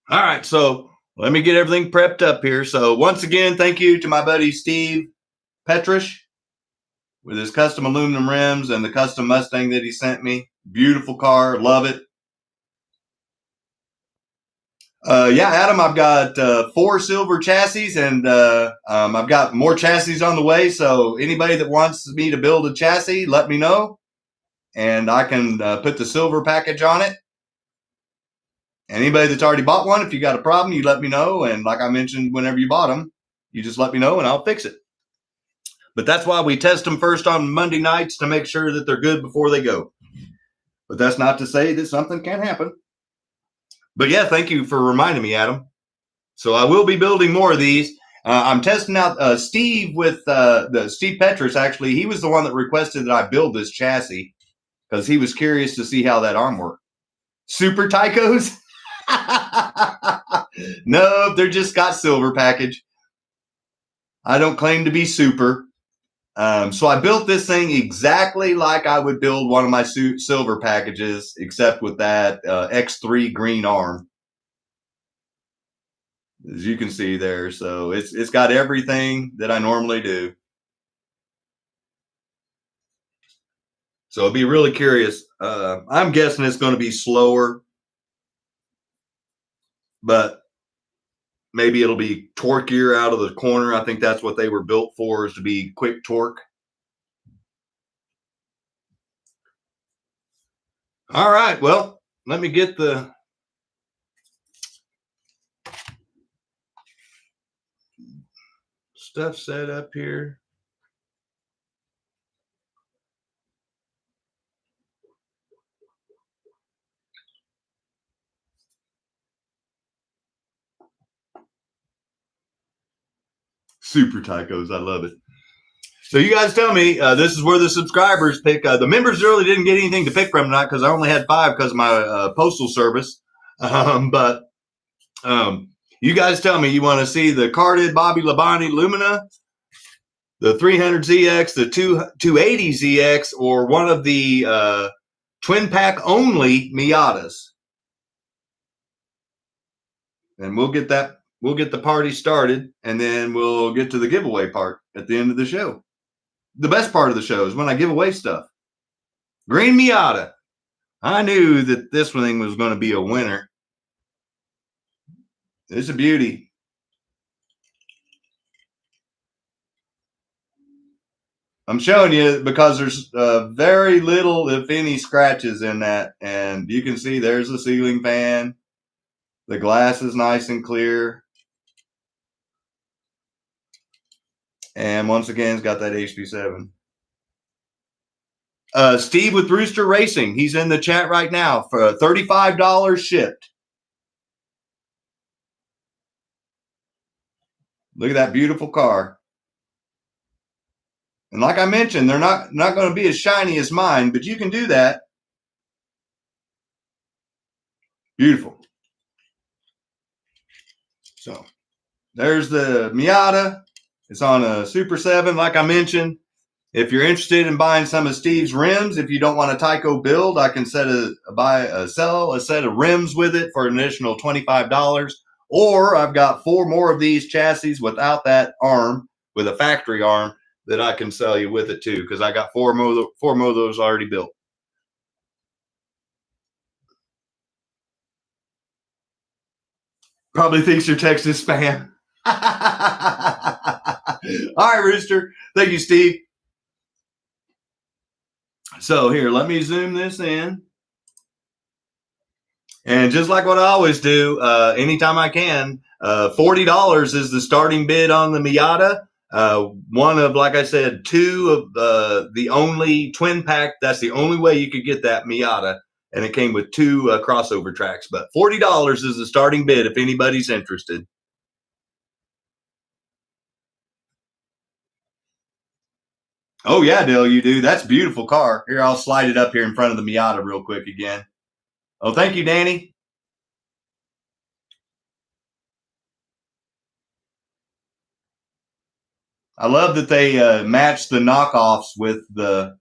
All right, so let me get everything prepped up here. So once again, thank you to my buddy Steve Petrish with his custom aluminum rims and the custom Mustang that he sent me. Beautiful car, love it. Yeah, Adam, I've got 4 silver chassis, and I've got more chassis on the way. So anybody that wants me to build a chassis, let me know, and I can put the silver package on it. Anybody that's already bought one, if you got a problem, you let me know. And like I mentioned, whenever you bought them, you just let me know and I'll fix it. But that's why we test them first on Monday nights to make sure that they're good before they go. But that's not to say that something can't happen. But yeah, thank you for reminding me, Adam. So I will be building more of these. I'm testing out Steve with the Steve Petrus. Actually, he was the one that requested that I build this chassis because he was curious to see how that arm worked. Super TYCOs. No, they're just got silver package. I don't claim to be super. So I built this thing exactly like I would build one of my silver packages, except with that X3 green arm, as you can see there. So it's got everything that I normally do. So I'll be really curious. I'm guessing it's going to be slower, but maybe it'll be torquier out of the corner. I think that's what they were built for, is to be quick torque. All right, well, let me get the stuff set up here. Super TYCOs, I love it. So you guys tell me, this is where the subscribers pick. The members really didn't get anything to pick from tonight because I only had 5 because of my postal service. But you guys tell me, you want to see the carded Bobby Labonte Lumina, the 300ZX, the 280ZX, or one of the twin pack only Miatas? And we'll get the party started, and then we'll get to the giveaway part at the end of the show. The best part of the show is when I give away stuff. Green Miata. I knew that this thing was going to be a winner. It's a beauty. I'm showing you because there's very little, if any, scratches in that. And you can see there's the ceiling fan. The glass is nice and clear. And once again, it's got that HP7. Steve with Rooster Racing. He's in the chat right now for $35 shipped. Look at that beautiful car. And like I mentioned, they're not going to be as shiny as mine, but you can do that. Beautiful. So there's the Miata. It's on a Super 7, like I mentioned. If you're interested in buying some of Steve's rims, if you don't want a TYCO build, I can sell a set of rims with it for an additional $25. Or I've got 4 more of these chassis without that arm, with a factory arm, that I can sell you with it too, because I got 4 more of those already built. Probably thinks your text is spam. All right, Rooster. Thank you, Steve. So here, let me zoom this in. And just like what I always do, anytime I can, $40 is the starting bid on the Miata. One of, like I said, 2 of the only twin pack. That's the only way you could get that Miata. And it came with 2 crossover tracks. But $40 is the starting bid if anybody's interested. Oh, yeah, Dale, you do. That's a beautiful car. Here, I'll slide it up here in front of the Miata real quick again. Oh, thank you, Danny. I love that they match the knockoffs with the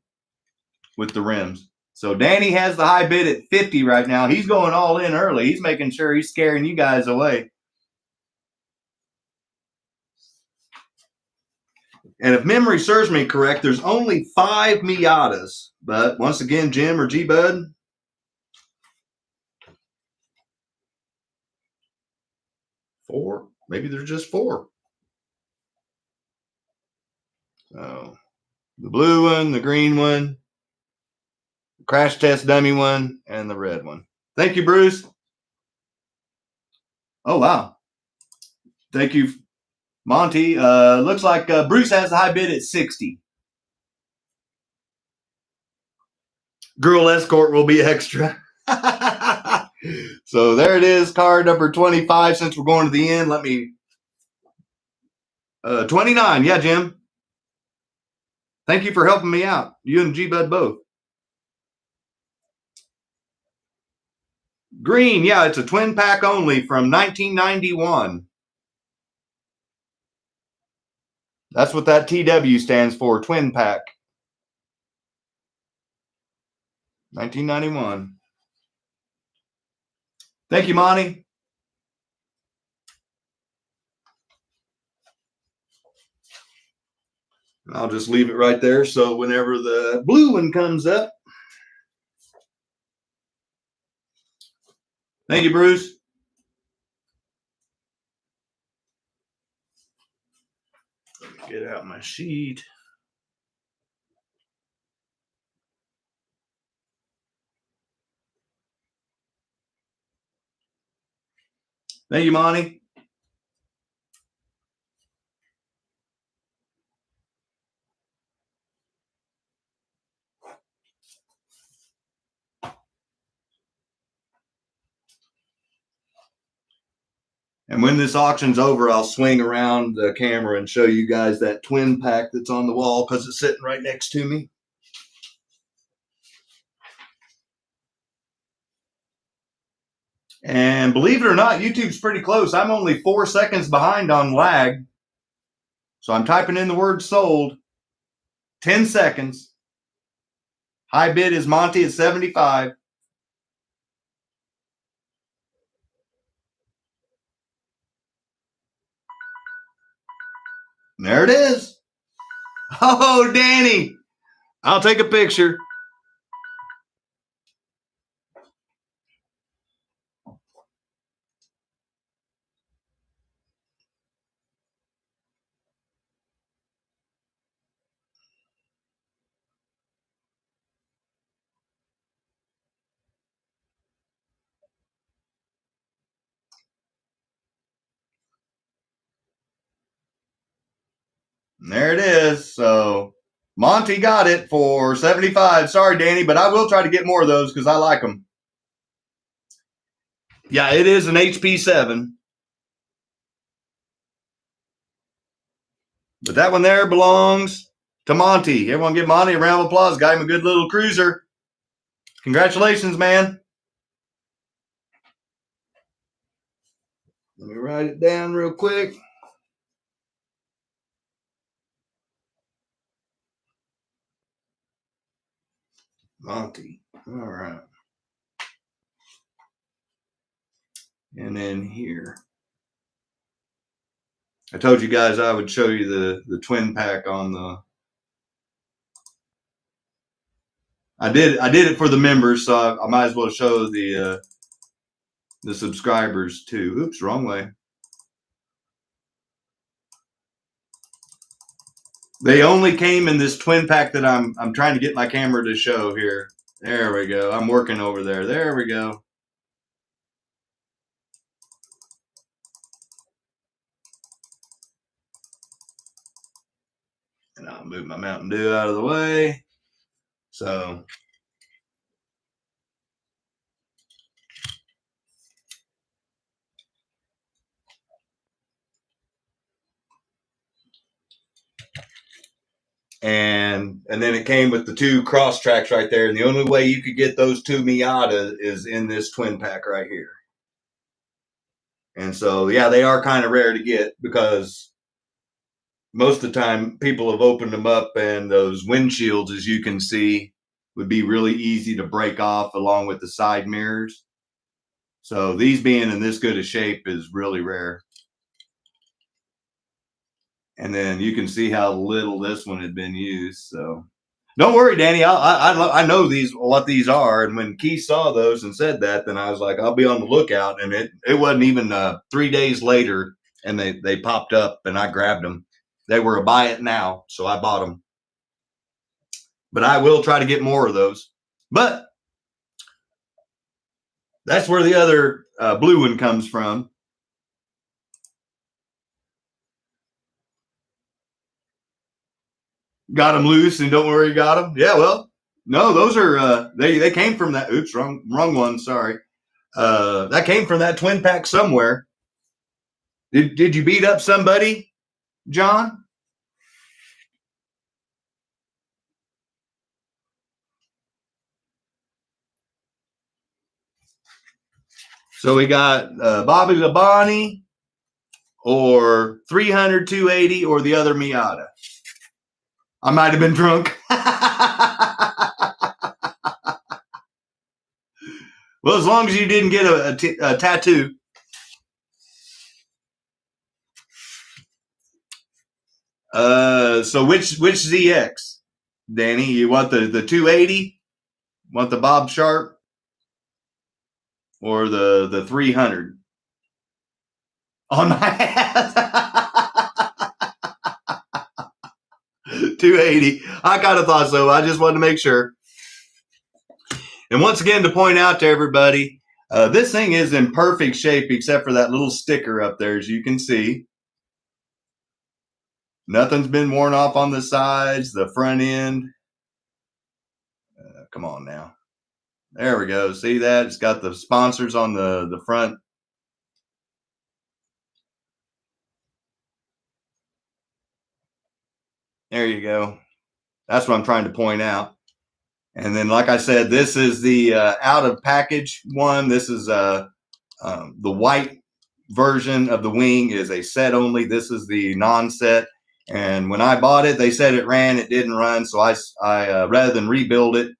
rims. So Danny has the high bid at 50 right now. He's going all in early. He's making sure he's scaring you guys away. And if memory serves me correct, there's only 5 Miatas. But once again, Jim or G-Bud, 4. Maybe there's just 4. So the blue one, the green one, the crash test dummy one, and the red one. Thank you, Bruce. Oh, wow. Thank you, Monty. Looks like Bruce has the high bid at 60. Girl escort will be extra. So there it is, car number 25. Since we're going to the end, let me 29. Yeah, Jim. Thank you for helping me out. You and G-Bud both. Green, yeah, it's a twin pack only from 1991. That's what that TW stands for, twin pack. 1991. Thank you, Monty. I'll just leave it right there so whenever the blue one comes up. Thank you, Bruce. Let me get out my sheet. Thank you, Monty. And when this auction's over, I'll swing around the camera and show you guys that twin pack that's on the wall because it's sitting right next to me. And believe it or not, YouTube's pretty close. I'm only 4 seconds behind on lag. So I'm typing in the word sold. 10 seconds. High bid is Monty at 75. There it is. Oh, Danny. I'll take a picture. There it is. So Monty got it for 75. Sorry, Danny, but I will try to get more of those because I like them. Yeah, it is an HP7. But that one there belongs to Monty. Everyone give Monty a round of applause. Got him a good little cruiser. Congratulations, man. Let me write it down real quick. Monty. All right. And then here. I told you guys I would show you the twin pack on the. I did it for the members, so I might as well show the subscribers too. Oops, wrong way. They only came in this twin pack that I'm trying to get my camera to show here. There we go. I'm working over there. There we go. And I'll move my Mountain Dew out of the way. So and then it came with the two cross tracks right there. And the only way you could get those two Miata is in this twin pack right here. And so, yeah, they are kind of rare to get because most of the time people have opened them up and those windshields, as you can see, would be really easy to break off along with the side mirrors. So these being in this good a shape is really rare. And then you can see how little this one had been used. So don't worry, Danny. I know what these are. And when Keith saw those and said that, then I was like, I'll be on the lookout. And it wasn't even 3 days later, and they popped up, and I grabbed them. They were a buy it now, so I bought them. But I will try to get more of those. But that's where the other blue one comes from. Got them loose, and don't worry, you got them. Yeah, well, no, those are they came from that. Oops, wrong one. Sorry. That came from that twin pack somewhere. Did you beat up somebody, John? So we got Bobby Labonte or 300, 280 or the other Miata. I might have been drunk. Well, as long as you didn't get a tattoo. So which ZX, Danny? You want the 280? Want the Bob Sharp or the 300 on my ass? 280. I kind of thought so. I just wanted to make sure. And once again, to point out to everybody, this thing is in perfect shape except for that little sticker up there, as you can see. Nothing's been worn off on the sides, the front end. Come on now. There we go. See that? It's got the sponsors on the front. There you go. That's what I'm trying to point out. And then, like I said, this is the out of package one. This is the white version of the wing is a set only. This is the non-set. And when I bought it, they said it ran. It didn't run. So I rather than rebuild it,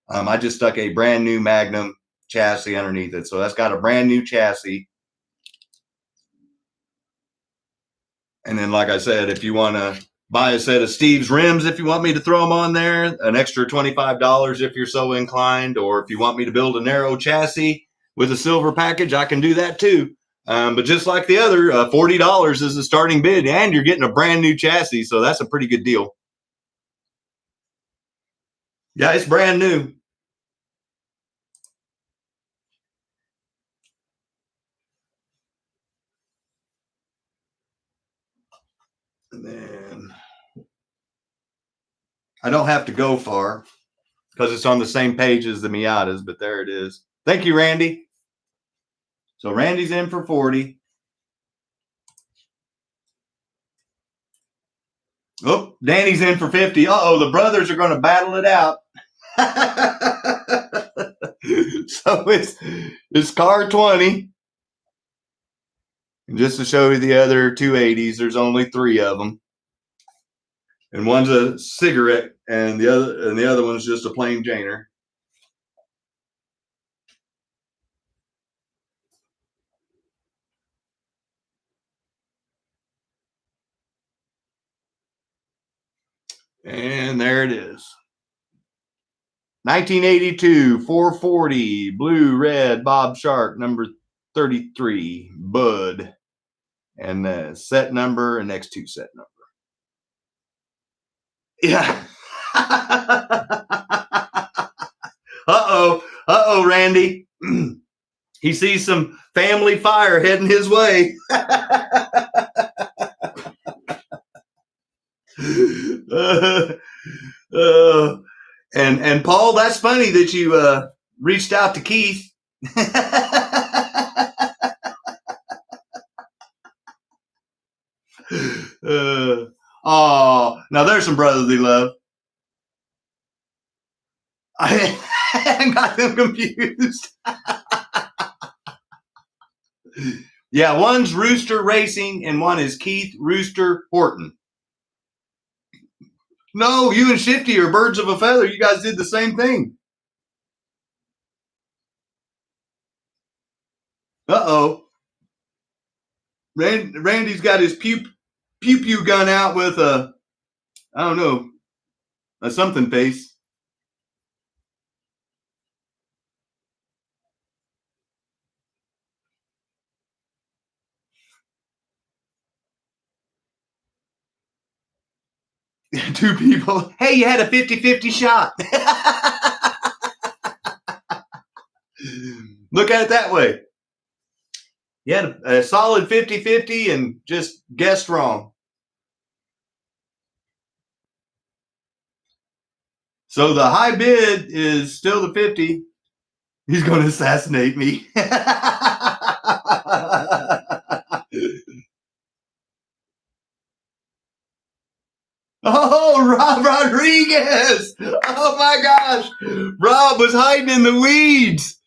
I just stuck a brand new Magnum chassis underneath it. So that's got a brand new chassis. And then, like I said, if you want to buy a set of Steve's rims, if you want me to throw them on there, an extra $25 if you're so inclined. Or if you want me to build a narrow chassis with a silver package, I can do that too. But just like the other, $40 is the starting bid, and you're getting a brand new chassis. So that's a pretty good deal. Yeah, it's brand new. And then I don't have to go far because it's on the same page as the Miatas, but there it is. Thank you, Randy. So Randy's in for 40. Oh, Danny's in for 50. Uh-oh, the brothers are going to battle it out. So it's car 20. And just to show you the other 280s, there's only 3 of them. And one's a cigarette, and the other one's just a plain Janer. And there it is. 1982 440 blue red Bob Sharp number 33 Bud, and the set number and next to set number. Yeah. Uh-oh, Randy. He sees some family fire heading his way. And Paul, that's funny that you reached out to Keith. Oh, now there's some brotherly love. I got them confused. Yeah, one's Rooster Racing and one is Keith Rooster Horton. No, you and Shifty are birds of a feather. You guys did the same thing. Uh-oh. Randy's got his pew gun out with a, I don't know, a something face. Two people. Hey, you had a 50-50 shot. Look at it that way. You had a solid 50-50 and just guessed wrong. So the high bid is still the 50. He's going to assassinate me. Oh, Rob Rodriguez. Oh, my gosh. Rob was hiding in the weeds.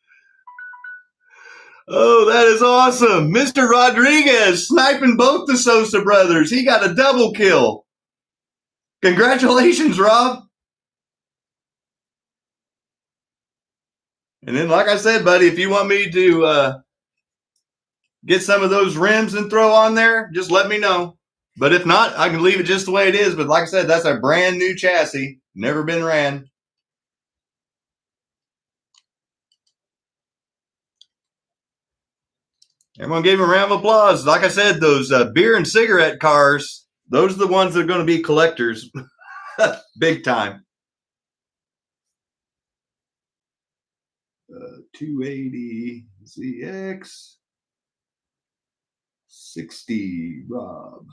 Oh, that is awesome. Mr. Rodriguez sniping both the Sosa brothers. He got a double kill. Congratulations, Rob. And then, like I said, buddy, if you want me to get some of those rims and throw on there, just let me know. But if not, I can leave it just the way it is. But like I said, that's a brand new chassis. Never been ran. Everyone gave him a round of applause. Like I said, those beer and cigarette cars, those are the ones that are going to be collectors. Big time. 280 ZX 60 Rob.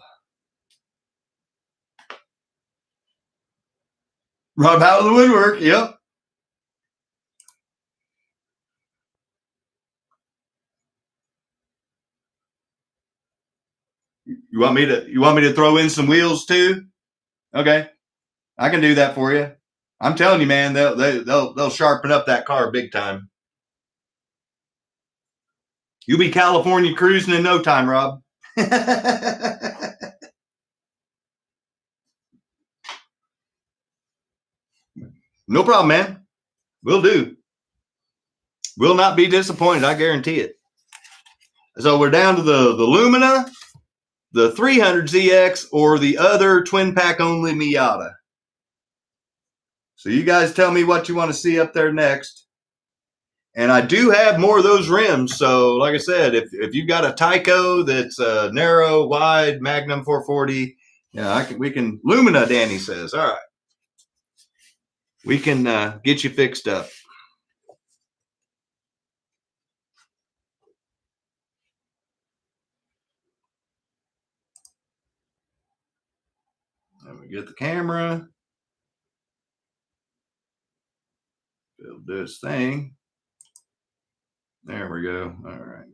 Rob out of the woodwork. Yep. You want me to throw in some wheels too? Okay, I can do that for you. I'm telling you, man, they'll sharpen up that car big time. You'll be California cruising in no time, Rob. No problem, man. We'll do. Will not be disappointed. I guarantee it. So we're down to the Lumina, the 300ZX, or the other twin pack only Miata. So you guys tell me what you want to see up there next. And I do have more of those rims. So like I said, if you've got a TYCO that's narrow, wide, Magnum 440, we can, Lumina, Danny says. All right. We can get you fixed up. And we get the camera. It'll do its thing. There we go. All right.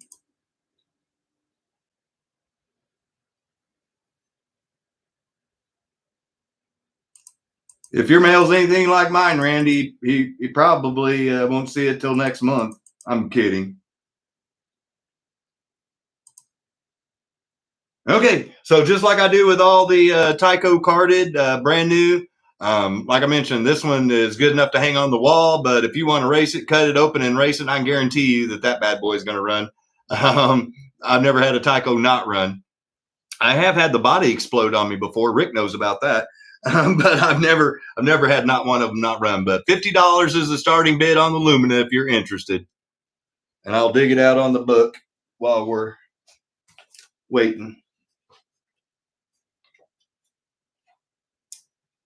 If your mail's anything like mine, Randy, he probably won't see it till next month. I'm kidding. Okay, so just like I do with all the TYCO carded, brand new, like I mentioned, this one is good enough to hang on the wall, but if you want to race it, cut it open and race it, I can guarantee you that bad boy is going to run. I've never had a TYCO not run. I have had the body explode on me before. Rick knows about that. But I've never had not one of them not run. But $50 is the starting bid on the Lumina if you're interested. And I'll dig it out on the book while we're waiting.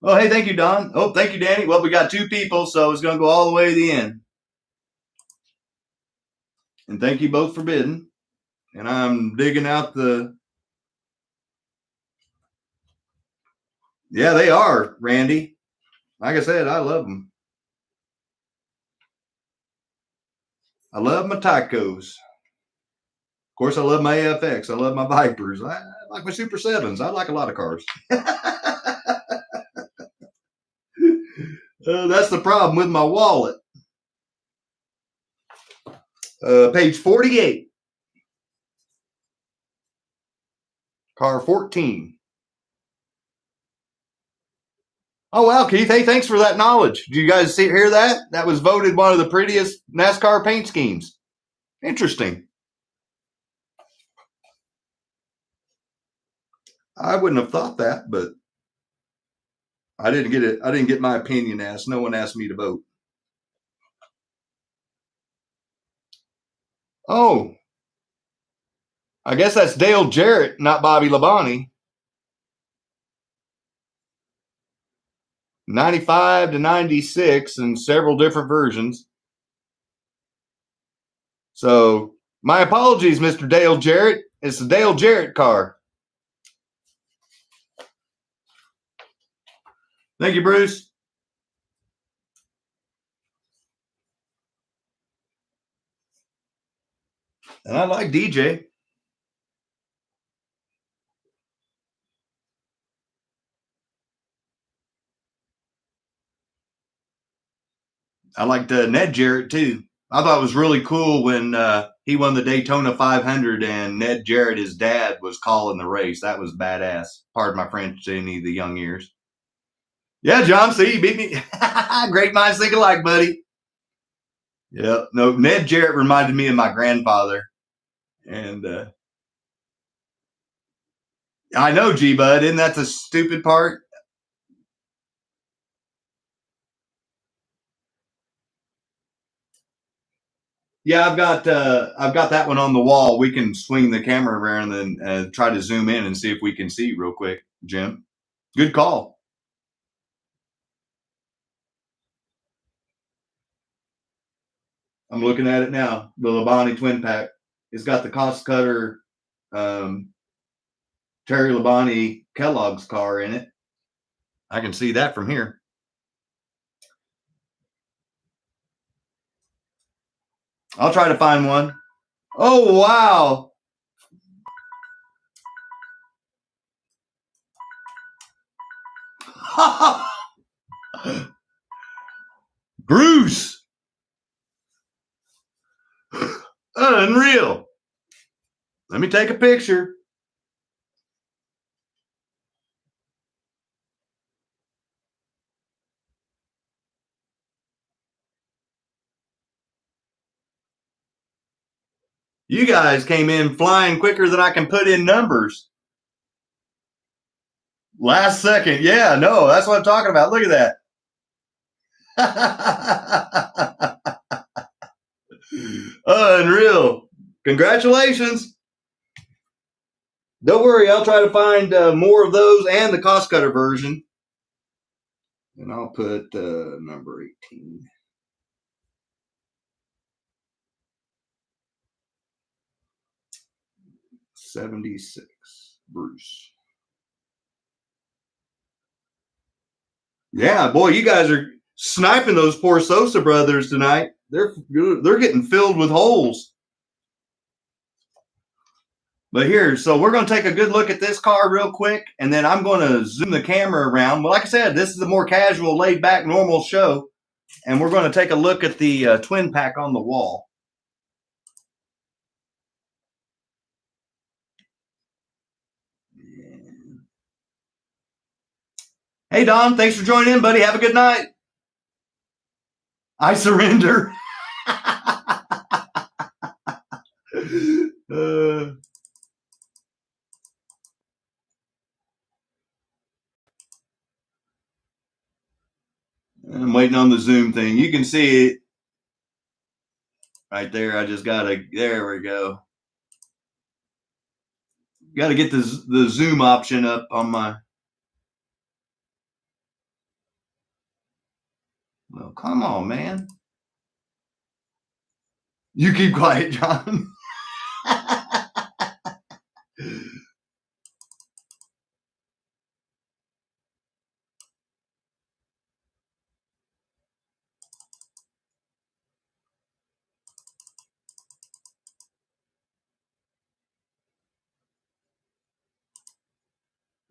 Oh, hey, thank you, Don. Oh, thank you, Danny. Well, we got two people, so it's going to go all the way to the end. And thank you both for bidding. And I'm digging out the... Yeah, they are, Randy. Like I said, I love them. I love my TYCOs. Of course, I love my AFX. I love my Vipers. I like my Super 7s. I like a lot of cars. That's the problem with my wallet. Page 48. Car 14. Oh, wow, Keith. Hey, thanks for that knowledge. Did you guys hear that? That was voted one of the prettiest NASCAR paint schemes. Interesting. I wouldn't have thought that, but I didn't get it. I didn't get my opinion asked. No one asked me to vote. Oh, I guess that's Dale Jarrett, not Bobby Labonte. 95 to 96 and several different versions. So my apologies, Mr. Dale Jarrett. It's the Dale Jarrett car. Thank you, Bruce. And I like DJ. I liked Ned Jarrett too. I thought it was really cool when he won the Daytona 500 and Ned Jarrett, his dad, was calling the race. That was badass. Pardon my French to any of the young ears. Yeah, John, see, you beat me. Great minds think alike, buddy. Yeah, no, Ned Jarrett reminded me of my grandfather. And I know, G-Bud, isn't that the stupid part? Yeah, I've got that one on the wall. We can swing the camera around and try to zoom in and see if we can see real quick, Jim. Good call. I'm looking at it now. The Labonte twin pack. It's got the cost cutter um, Terry Labonte Kellogg's car in it. I can see that from here. I'll try to find one. Oh, wow. Bruce. Unreal. Let me take a picture. You guys came in flying quicker than I can put in numbers. Last second. Yeah, no, that's what I'm talking about. Look at that. Unreal. Congratulations. Don't worry, I'll try to find more of those and the cost cutter version. And I'll put number 18. $76, Bruce. Yeah, boy, you guys are sniping those poor Sosa brothers tonight. They're getting filled with holes. But here, so we're going to take a good look at this car real quick, and then I'm going to zoom the camera around. Well, like I said, this is a more casual, laid-back, normal show, and we're going to take a look at the twin pack on the wall. Hey, Don, thanks for joining in, buddy. Have a good night. I surrender. I'm waiting on the zoom thing. You can see it right there. I just got to, there we go. Got to get the zoom option up on my. Well, come on, man. You keep quiet, John.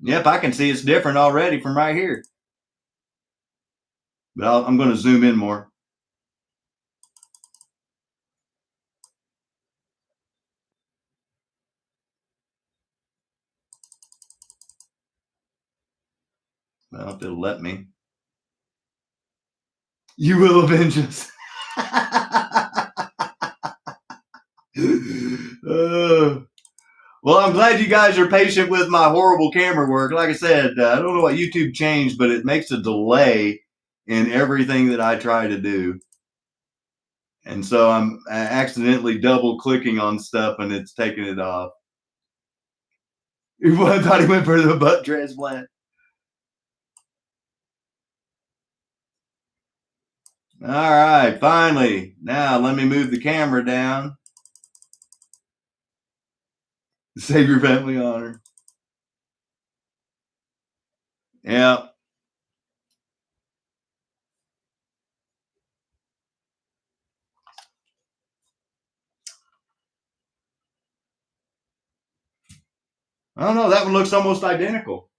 Yep, I can see it's different already from right here. But I'm going to zoom in more. Well, if it'll let me. You will avenge us. Well, I'm glad you guys are patient with my horrible camera work. Like I said, I don't know what YouTube changed, but it makes a delay in everything that I try to do. And so I'm accidentally double clicking on stuff and it's taking it off. I thought he went for the butt transplant. All right, finally. Now let me move the camera down. Save your family honor. Yeah. I don't know. That one looks almost identical.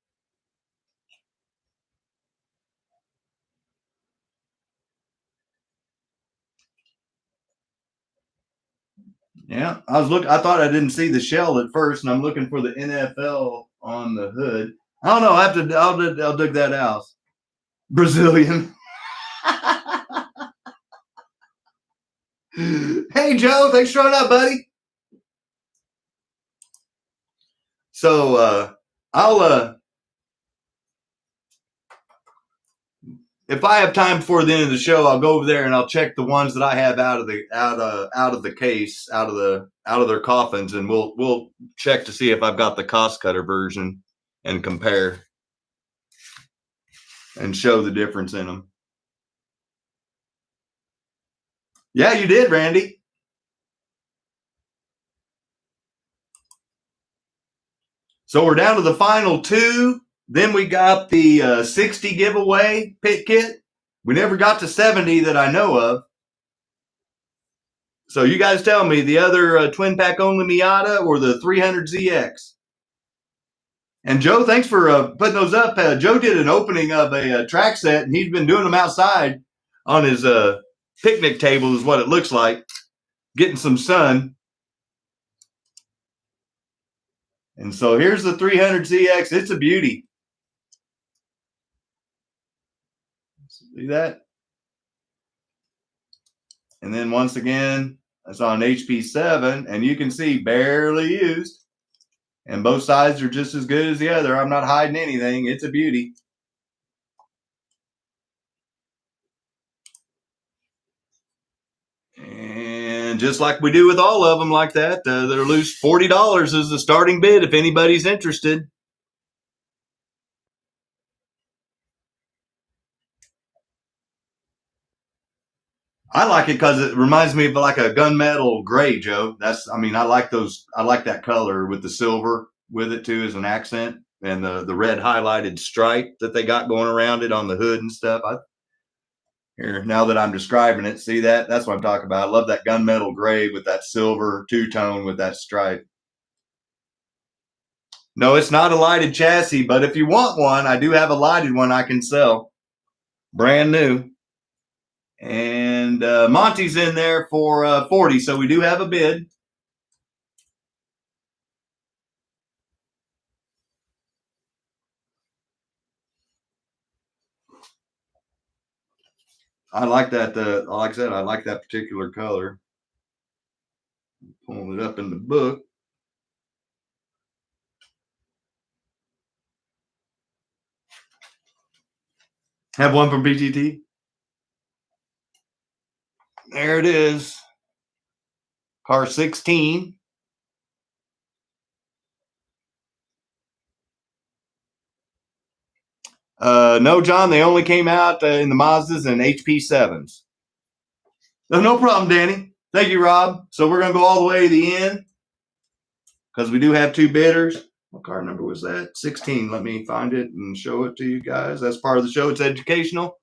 Yeah, I was looking. I thought I didn't see the shell at first, and I'm looking for the NFL on the hood. I don't know. I have to. I'll dig that out. Brazilian. Hey Joe, thanks for showing up, buddy. So I'll if I have time before the end of the show, I'll go over there and I'll check the ones that I have out of the case, out of their coffins, and we'll check to see if I've got the cost cutter version and compare and show the difference in them. Yeah, you did, Randy. So we're down to the final two. Then we got the 60 giveaway pit kit. We never got to 70 that I know of. So you guys tell me, the other twin pack only Miata or the 300ZX? And Joe, thanks for putting those up. Joe did an opening of a track set, and he's been doing them outside on his picnic table is what it looks like, getting some sun. And so here's the 300ZX. It's a beauty. See that? And then once again, that's on HP7, and you can see barely used. And both sides are just as good as the other. I'm not hiding anything. It's a beauty. And just like we do with all of them like that, they're loose. $40 is the starting bid if anybody's interested. I like it because it reminds me of like a gunmetal gray, Joe. I like those. I like that color with the silver with it too as an accent, and the red highlighted stripe that they got going around it on the hood and stuff. Here, now that I'm describing it, see that? That's what I'm talking about. I love that gunmetal gray with that silver two-tone with that stripe. No, it's not a lighted chassis, but if you want one, I do have a lighted one I can sell. Brand new. And Monty's in there for 40, so we do have a bid. I like that. Like I said, I like that particular color. Pulling it up in the book. Have one from BGT. There it is. Car 16. No, John, they only came out in the Mazdas and HP7s. No problem, Danny. Thank you, Rob. So we're going to go all the way to the end because we do have two bidders. What car number was that? 16. Let me find it and show it to you guys. That's part of the show. It's educational.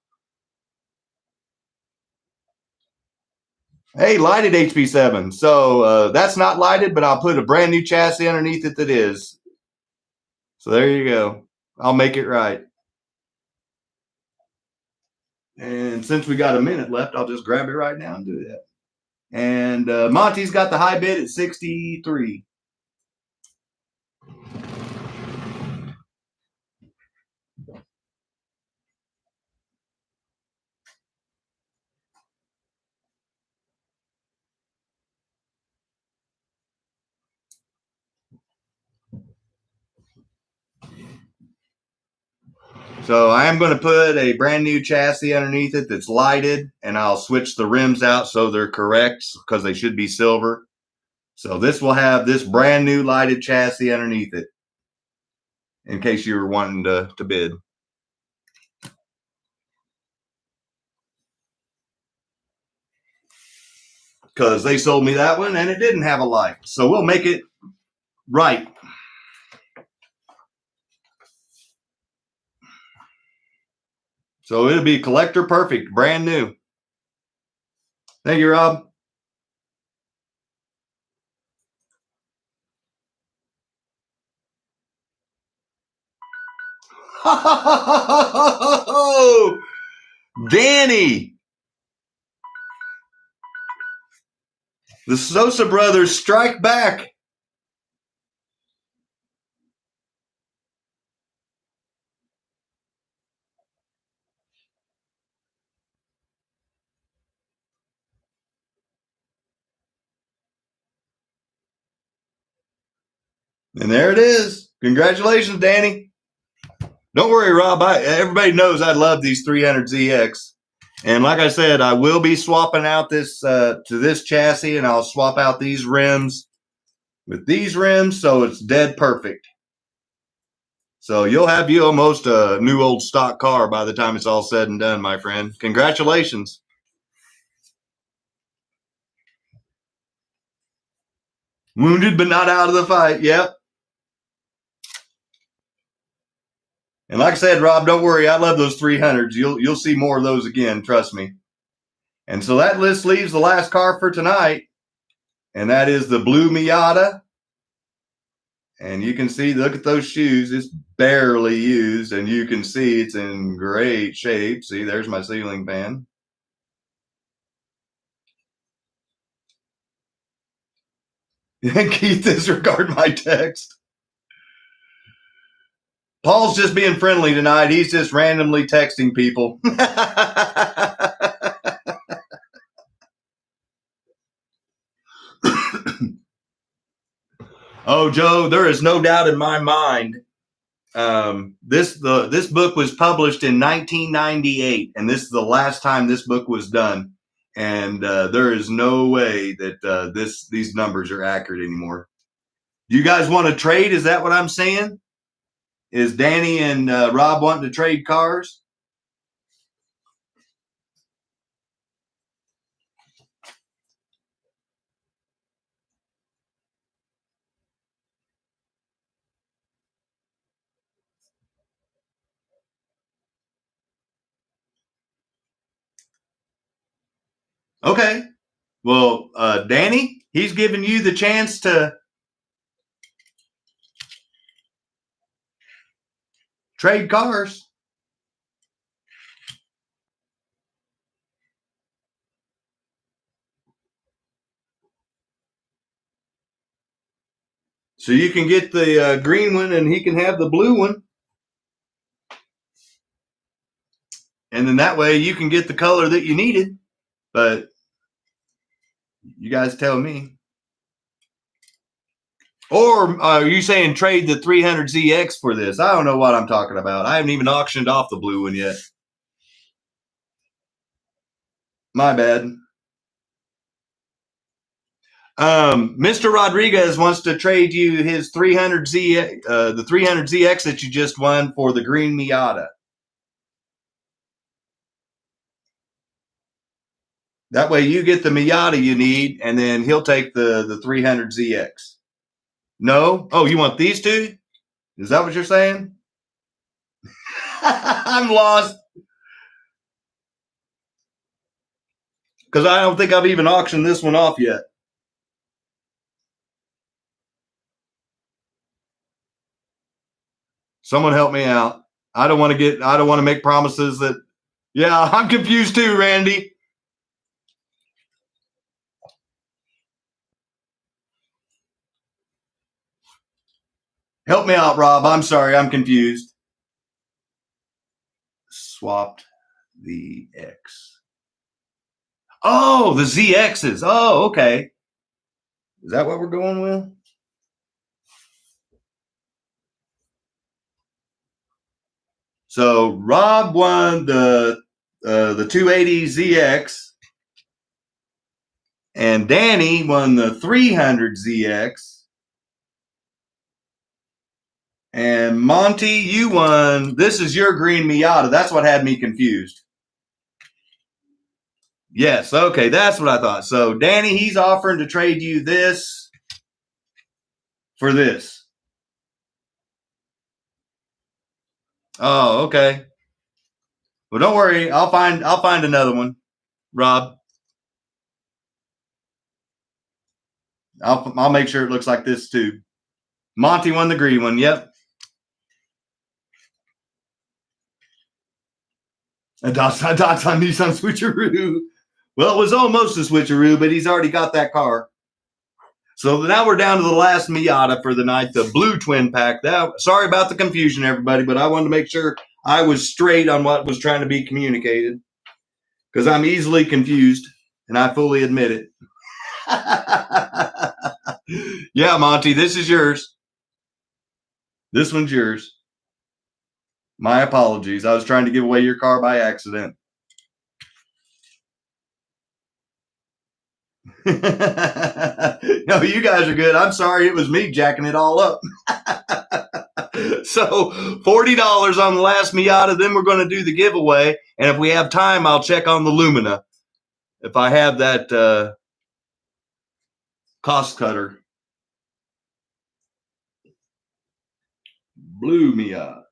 Hey, lighted HP7. So that's not lighted, but I'll put a brand new chassis underneath it that is. So there you go. I'll make it right. And since we got a minute left, I'll just grab it right now and do that. And Monty's got the high bid at 63. So I am going to put a brand new chassis underneath it that's lighted, and I'll switch the rims out so they're correct because they should be silver. So this will have this brand new lighted chassis underneath it in case you were wanting to bid. Because they sold me that one and it didn't have a light. So we'll make it right. So it'll be collector perfect, brand new. Thank you, Rob. Danny. The Sosa brothers strike back. And there it is. Congratulations, Danny. Don't worry, Rob. Everybody knows I love these 300ZX. And like I said, I will be swapping out this to this chassis, and I'll swap out these rims with these rims, so it's dead perfect. So you'll have you almost a new old stock car by the time it's all said and done, my friend. Congratulations. Wounded but not out of the fight. Yep. And like I said, Rob, don't worry. I love those 300s. You'll see more of those again. Trust me. And so that list leaves the last car for tonight, and that is the blue Miata. And you can see, look at those shoes. It's barely used, and you can see it's in great shape. See, there's my ceiling fan. Keith, disregard my text. Paul's just being friendly tonight. He's just randomly texting people. Oh, Joe, there is no doubt in my mind. This book was published in 1998, and this is the last time this book was done. And there is no way that these numbers are accurate anymore. Do you guys want to trade? Is that what I'm saying? Is Danny and Rob wanting to trade cars? Okay. Well, Danny, he's giving you the chance to trade cars. So you can get the green one and he can have the blue one. And then that way you can get the color that you needed. But you guys tell me. Or are you saying trade the 300ZX for this? I don't know what I'm talking about. I haven't even auctioned off the blue one yet. My bad. Mr. Rodriguez wants to trade you his 300Z, the 300ZX that you just won for the green Miata. That way you get the Miata you need, and then he'll take the 300ZX. No? Oh, you want these two? Is that what you're saying? I'm lost. Because I don't think I've even auctioned this one off yet. Someone help me out. I don't want to make promises that, yeah, I'm confused too, Randy. Help me out, Rob. I'm sorry. I'm confused. Swapped the X. Oh, the ZXs. Oh, okay. Is that what we're going with? So Rob won the 280ZX, and Danny won the 300ZX. And Monty, you won. This is your green Miata. That's what had me confused. Yes, okay, that's what I thought. So Danny, he's offering to trade you this for this. Oh, okay. Well, don't worry. I'll find another one, Rob. I'll make sure it looks like this too. Monty won the green one. Yep. A Datsun Nissan switcheroo. Well, it was almost a switcheroo, but he's already got that car. So now we're down to the last Miata for the night, the blue twin pack. Sorry about the confusion, everybody, but I wanted to make sure I was straight on what was trying to be communicated because I'm easily confused, and I fully admit it. Yeah, Monty, this is yours. This one's yours. My apologies. I was trying to give away your car by accident. No, you guys are good. I'm sorry. It was me jacking it all up. So $40 on the last Miata. Then we're going to do the giveaway. And if we have time, I'll check on the Lumina. If I have that cost cutter. Blue Miata.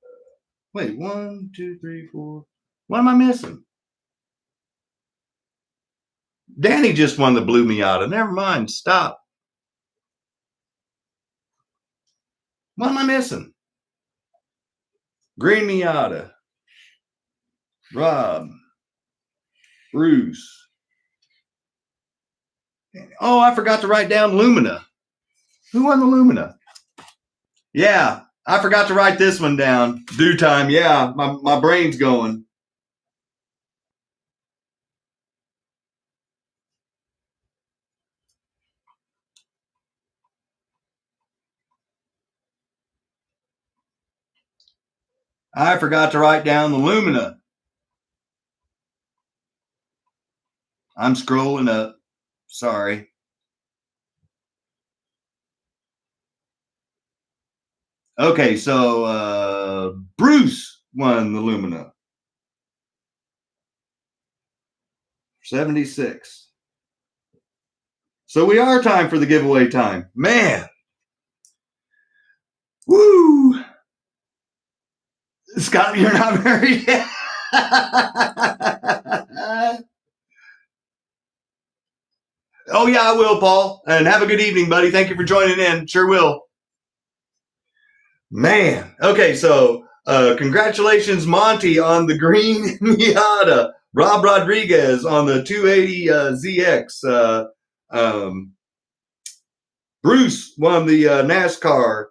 Wait, 1, 2, 3, 4. What am I missing? Danny just won the blue Miata. Never mind. Stop. What am I missing? Green Miata. Rob. Bruce. Oh, I forgot to write down Lumina. Who won the Lumina? Yeah, I forgot to write this one down. Due time. Yeah, my brain's going. I forgot to write down the Lumina. I'm scrolling up. Sorry. Okay, so Bruce won the Lumina. 76. So we are time for the giveaway time. Man. Woo. Scott, you're not married yet. Oh, yeah, I will, Paul. And have a good evening, buddy. Thank you for joining in. Sure will. Man. Okay, so congratulations, Monty, on the green Miata. Rob Rodriguez on the 280 ZX. Bruce won the NASCAR.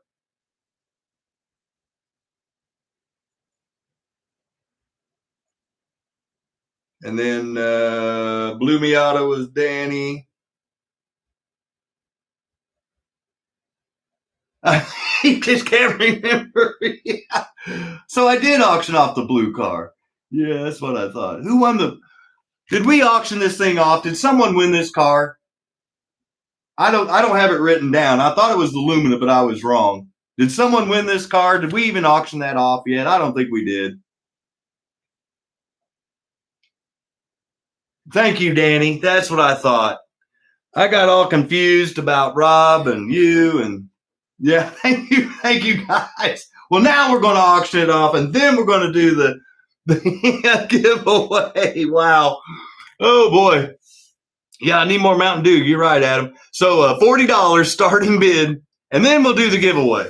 And then blue Miata was Danny. He just can't remember. Yeah. So I did auction off the blue car. Yeah, that's what I thought. Who won the? Did we auction this thing off? Did someone win this car? I don't have it written down. I thought it was the Lumina, but I was wrong. Did someone win this car? Did we even auction that off yet? I don't think we did. Thank you, Danny. That's what I thought. I got all confused about Rob and you and yeah, thank you guys. Well, now we're going to auction it off, and then we're going to do the giveaway. Wow. Oh, boy. Yeah, I need more Mountain Dew. You're right, Adam. So $40 starting bid, and then we'll do the giveaway.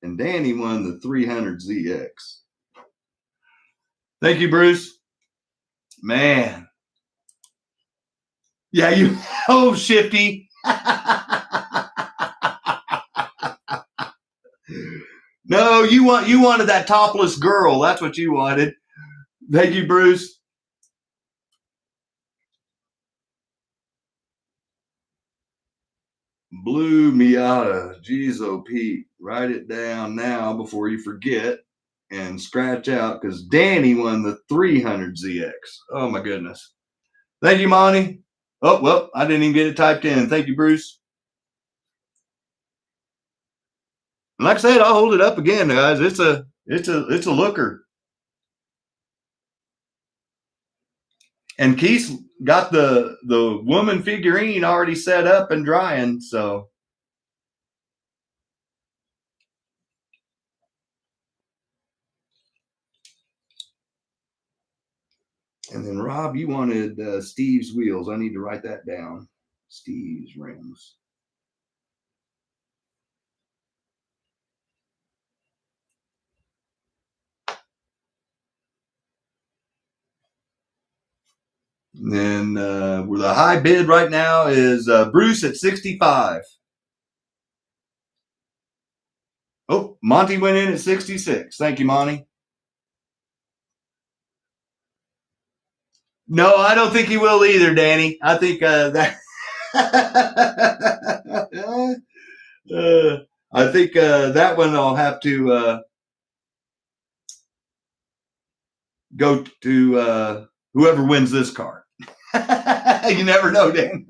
And Danny won the 300 ZX. Thank you, Bruce. Man. Yeah, you. Oh, Shifty. No, you wanted that topless girl. That's what you wanted. Thank you, Bruce. Blue Miata. Jeez, oh Pete. Write it down now before you forget and scratch out because Danny won the 300 ZX. Oh, my goodness. Thank you, Monty. Oh, well, I didn't even get it typed in. Thank you, Bruce. And like I said, I'll hold it up again, guys. It's a looker. And Keith's got the woman figurine already set up and drying, so. And then Rob, you wanted Steve's wheels. I need to write that down. Steve's rims. And then where the high bid right now is Bruce at 65. Oh, Monty went in at 66. Thank you, Monty. No, I don't think he will either, Danny. I think that. I think that one I'll have to go to whoever wins this car. You never know, Dan.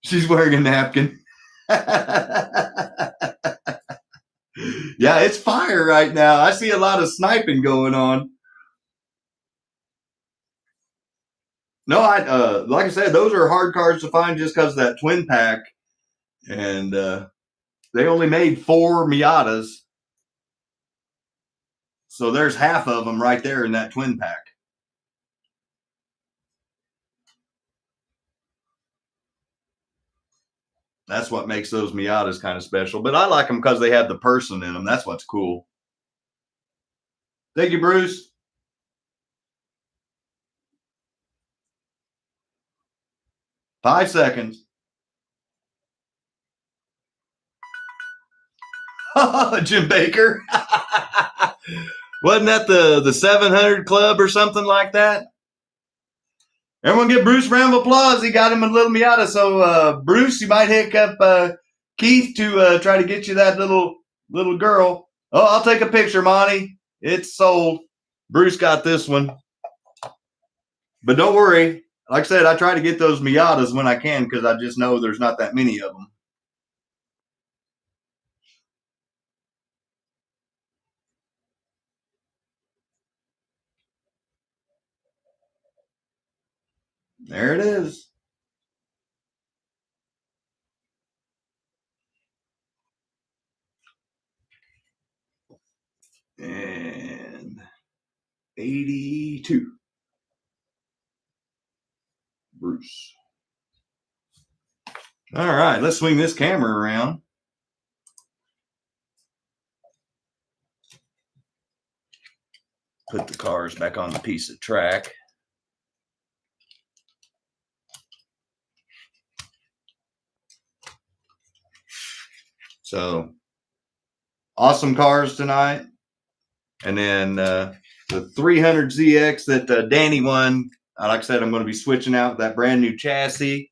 She's wearing a napkin. Yeah, it's fire right now. I see a lot of sniping going on. No, I like I said, those are hard cards to find just because of that twin pack, and they only made 4 Miatas, so there's half of them right there in that twin pack. That's what makes those Miatas kind of special. But I like them because they have the person in them. That's what's cool. Thank you, Bruce. Five seconds. Jim Baker. Wasn't that the 700 Club or something like that? Everyone give Bruce a round of applause. He got him a little Miata. So, Bruce, you might hook up Keith to try to get you that little girl. Oh, I'll take a picture, Monty. It's sold. Bruce got this one. But don't worry. Like I said, I try to get those Miatas when I can because I just know there's not that many of them. There it is. And 82. Bruce. All right, let's swing this camera around. Put the cars back on the piece of track. So, awesome cars tonight. And then the 300ZX that Danny won. Like I said, I'm going to be switching out that brand new chassis.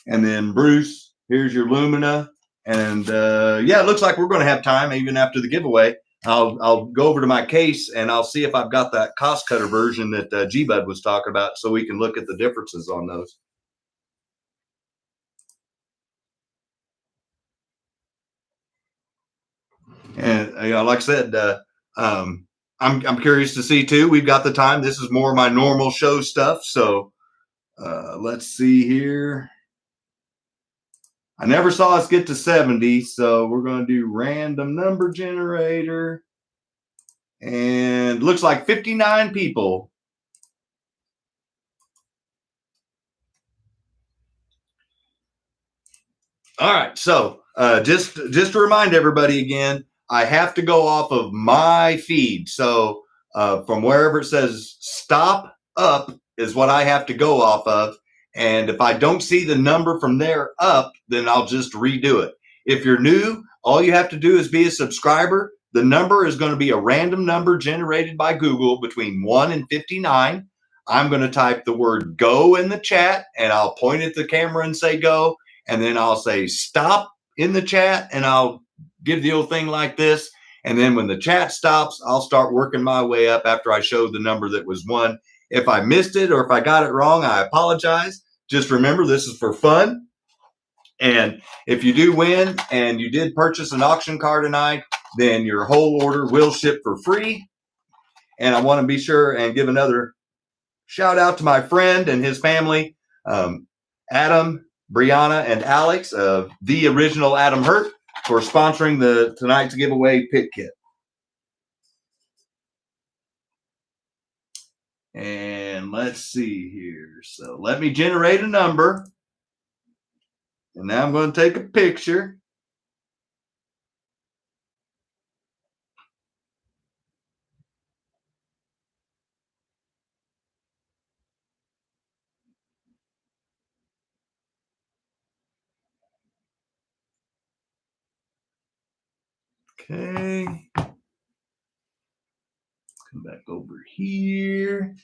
And then Bruce, here's your Lumina. And yeah, it looks like we're going to have time even after the giveaway. I'll go over to my case and I'll see if I've got that cost cutter version that G-Bud was talking about so we can look at the differences on those. And like I said, I'm curious to see too. We've got the time. This is more of my normal show stuff. So let's see here. I never saw us get to 70, so we're going to do random number generator. And looks like 59 people. All right, so just to remind everybody again, I have to go off of my feed. So from wherever it says stop up is what I have to go off of. And if I don't see the number from there up, then I'll just redo it. If you're new, all you have to do is be a subscriber. The number is going to be a random number generated by Google between 1 and 59. I'm going to type the word go in the chat and I'll point at the camera and say go. And then I'll say stop in the chat and I'll give the old thing like this. And then when the chat stops, I'll start working my way up after I show the number that was won. If I missed it or if I got it wrong, I apologize. Just remember, this is for fun. And if you do win and you did purchase an auction car tonight, then your whole order will ship for free. And I want to be sure and give another shout out to my friend and his family, Adam, Brianna, and Alex of the original Adam Hurt for sponsoring tonight's giveaway pit kit. And let's see here. So let me generate a number. And now I'm going to take a picture. Okay. Come back over here.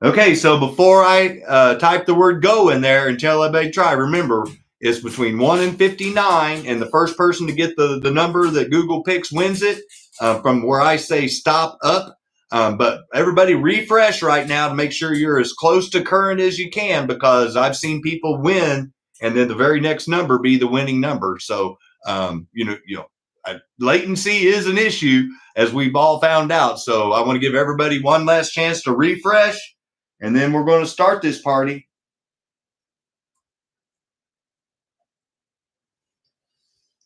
Okay, so before I type the word go in there and tell everybody to try, remember, it's between 1 and 59, and the first person to get the number that Google picks wins it from where I say stop up. But everybody refresh right now to make sure you're as close to current as you can, because I've seen people win and then the very next number be the winning number. So, latency is an issue, as we've all found out. So I want to give everybody one last chance to refresh, and then we're going to start this party.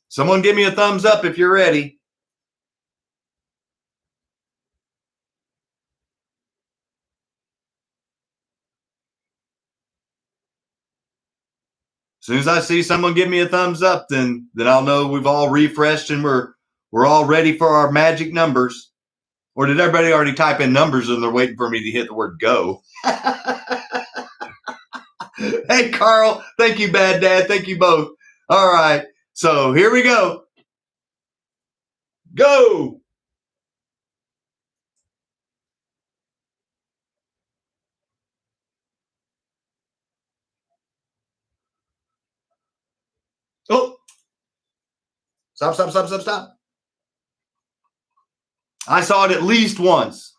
Someone give me a thumbs up if you're ready. As soon as I see someone give me a thumbs up, then I'll know we've all refreshed and we're all ready for our magic numbers. Or did everybody already type in numbers and they're waiting for me to hit the word go? Hey, Carl. Thank you, Bad Dad. Thank you both. All right. So here we go. Go. Oh. Stop. I saw it at least once.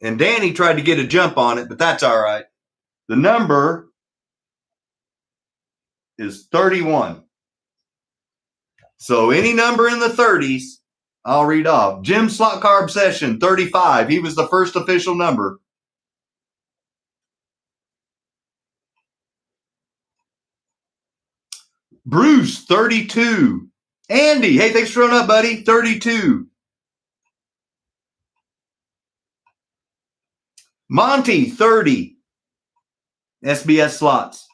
And Danny tried to get a jump on it, but that's all right. The number is 31. So any number in the 30s, I'll read off. Jim SLOTCAR Obsession, 35. He was the first official number. Bruce, 32. Andy, hey, thanks for showing up, buddy. 32. Monty, 30. SBS slots.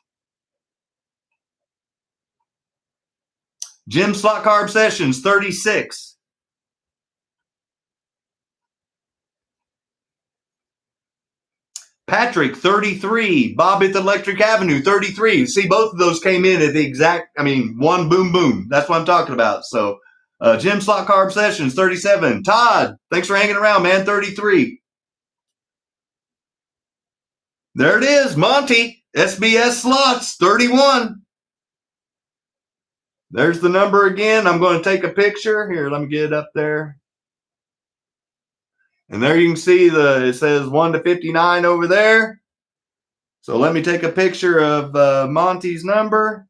Jim SLOTCAR Obsessions, 36. Patrick, 33. Bob at the Electric Avenue, 33. See, both of those came in at the exact, one boom, boom. That's what I'm talking about. So, Jim SLOTCAR Obsessions, 37. Todd, thanks for hanging around, man, 33. There it is, Monty, SBS slots, 31. There's the number again. I'm going to take a picture. Here, let me get it up there. And there you can see it says 1 to 59 over there. So let me take a picture of Monty's number.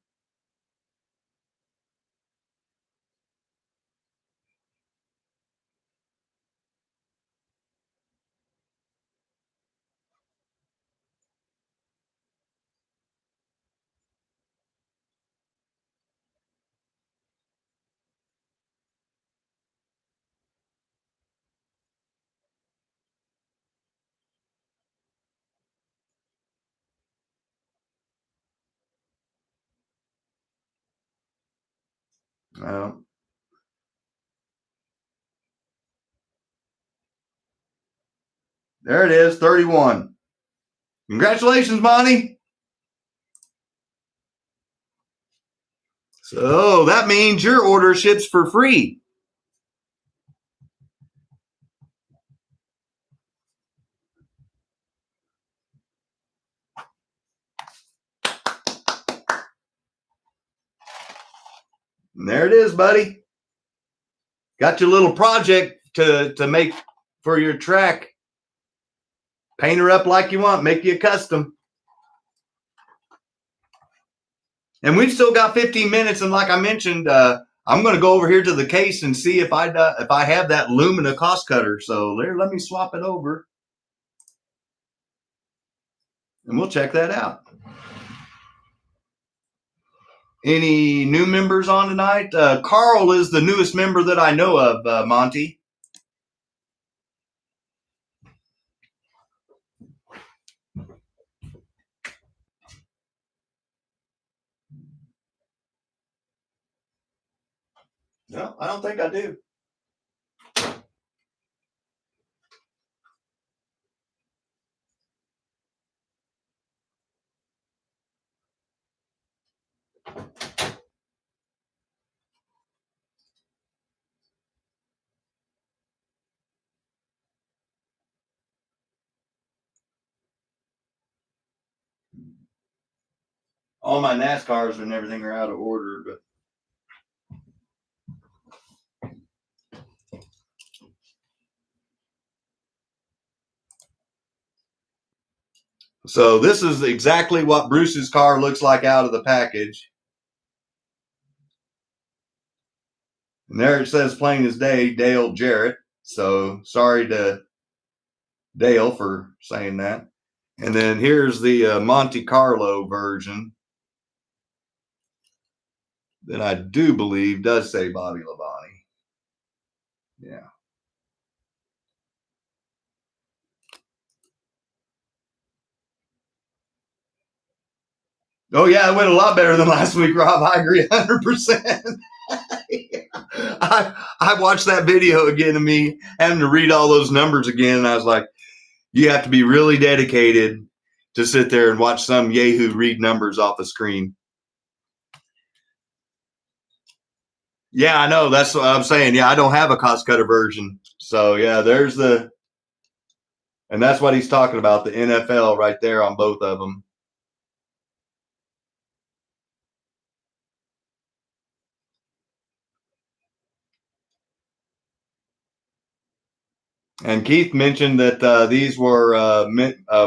There it is, 31. Congratulations, Monty. So that means your order ships for free. And there it is, buddy. Got your little project to make for your track. Paint her up like you want. Make you a custom. And we've still got 15 minutes. And like I mentioned, I'm going to go over here to the case and see if I have that Lumina cost cutter. So let me swap it over. And we'll check that out. Any new members on tonight? Carl is the newest member that I know of, Monty. No, I don't think I do. all my NASCARs and everything are out of order, but. So this is exactly what Bruce's car looks like out of the package. And there it says plain as day, Dale Jarrett. So sorry to Dale for saying that. And then here's the Monte Carlo version that I do believe does say Bobby Labonte. Yeah. Oh, yeah, it went a lot better than last week, Rob. I agree 100%. I watched that video again of me having to read all those numbers again, and I was like, you have to be really dedicated to sit there and watch some yahoo read numbers off the screen. Yeah, I know. That's what I'm saying. Yeah, I don't have a cost cutter version. So, yeah, there's the, and that's what he's talking about, the NFL right there on both of them. And Keith mentioned that these were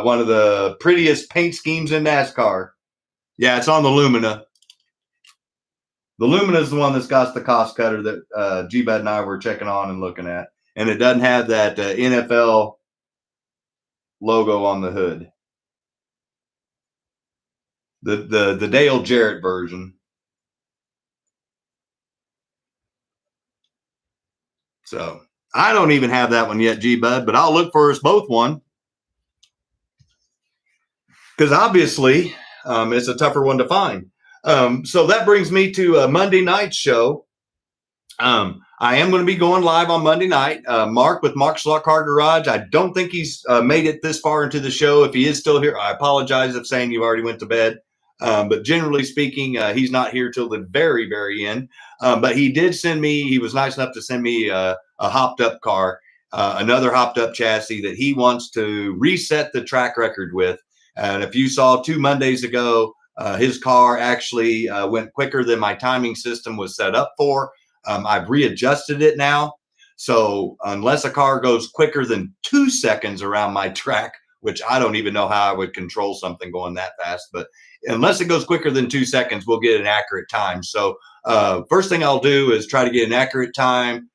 one of the prettiest paint schemes in NASCAR. Yeah, it's on the Lumina. The Lumina is the one that's got the cost cutter that G-Bud and I were checking on and looking at. And it doesn't have that NFL logo on the hood. The Dale Jarrett version. So I don't even have that one yet, G-Bud, but I'll look for us both one. Because obviously it's a tougher one to find. So that brings me to Monday night's show. I am going to be going live on Monday night. Mark with Mark's SLOTCAR Garage. I don't think he's made it this far into the show. If he is still here, I apologize if saying you already went to bed. But generally speaking, he's not here till the very, very end. But he did send me, he was nice enough to send me a hopped up car, another hopped up chassis that he wants to reset the track record with. And if you saw 2 Mondays ago, his car actually went quicker than my timing system was set up for. I've readjusted it now. So unless a car goes quicker than 2 seconds around my track, which I don't even know how I would control something going that fast, but unless it goes quicker than 2 seconds, we'll get an accurate time. So first thing I'll do is try to get an accurate time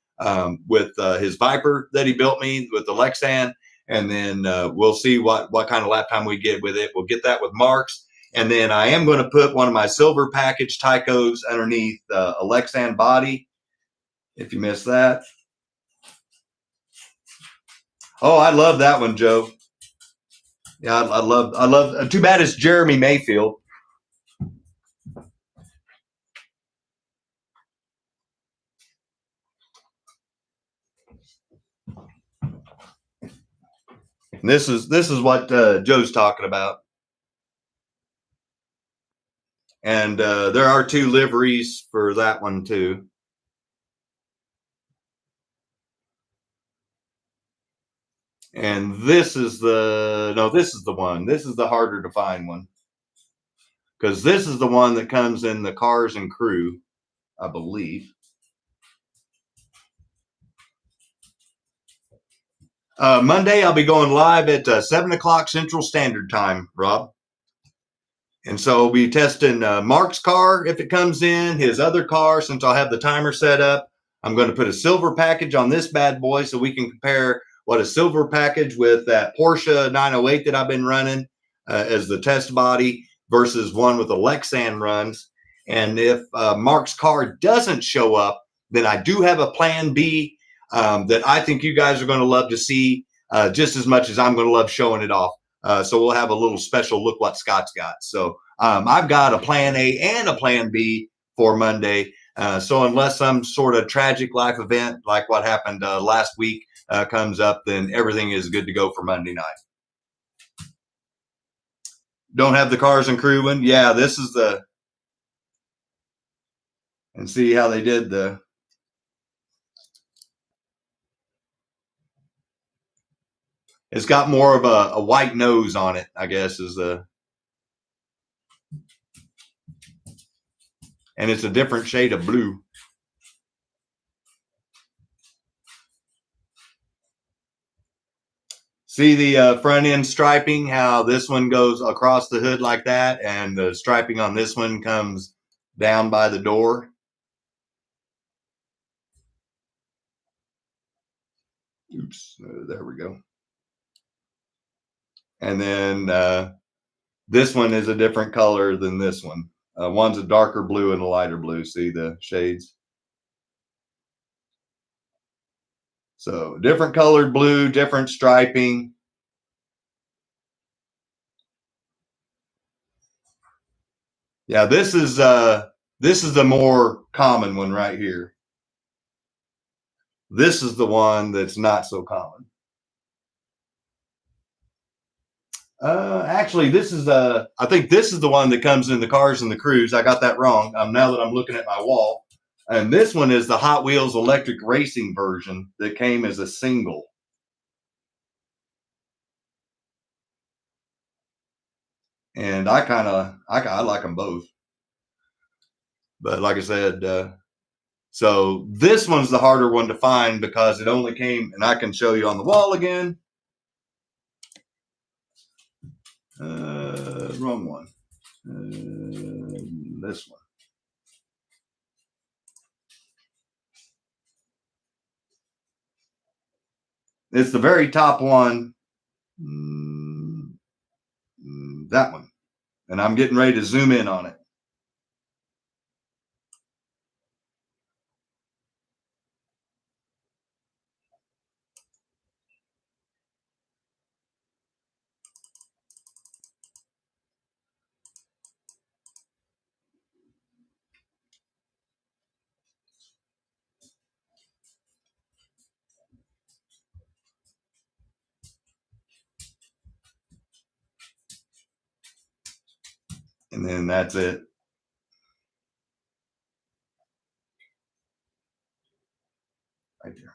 with his Viper that he built me with the Lexan. And then we'll see what kind of lap time we get with it. We'll get that with Mark's. And then I am going to put one of my silver package TYCOs underneath a Lexan body. If you missed that. Oh, I love that one, Joe. Yeah, I love. Too bad it's Jeremy Mayfield. This is what Joe's talking about. And there are 2 liveries for that one too. And this is the one. This is the harder to find one. Because this is the one that comes in the Cars and Crew, I believe. Monday, I'll be going live at 7 o'clock Central Standard Time, Rob. And so we'll be testing Mark's car if it comes in, his other car, since I'll have the timer set up. I'm going to put a silver package on this bad boy so we can compare what a silver package with that Porsche 908 that I've been running as the test body versus one with a Lexan runs. And if Mark's car doesn't show up, then I do have a plan B that I think you guys are going to love to see just as much as I'm going to love showing it off. So we'll have a little special look what Scott's got. So I've got a plan A and a plan B for Monday. So unless some sort of tragic life event like what happened last week comes up, then everything is good to go for Monday night. Don't have the Cars and Crew one. Yeah, this is the, and see how they did the, it's got more of a white nose on it, I guess is the, and it's a different shade of blue. See the front end striping, how this one goes across the hood like that, and the striping on this one comes down by the door. Oops, there we go. And then this one is a different color than this one. One's a darker blue and a lighter blue. See the shades? So different colored blue, different striping. Yeah, this is the more common one right here. This is the one that's not so common. Actually, this is I think this is the one that comes in the Cars and the Crews. I got that wrong. Now that I'm looking at my wall, and this one is the Hot Wheels electric racing version that came as a single. And I like them both. But like I said, so this one's the harder one to find because it only came, and I can show you on the wall again. Wrong one. This one. It's the very top one. That one. And I'm getting ready to zoom in on it. And then that's it. Right there.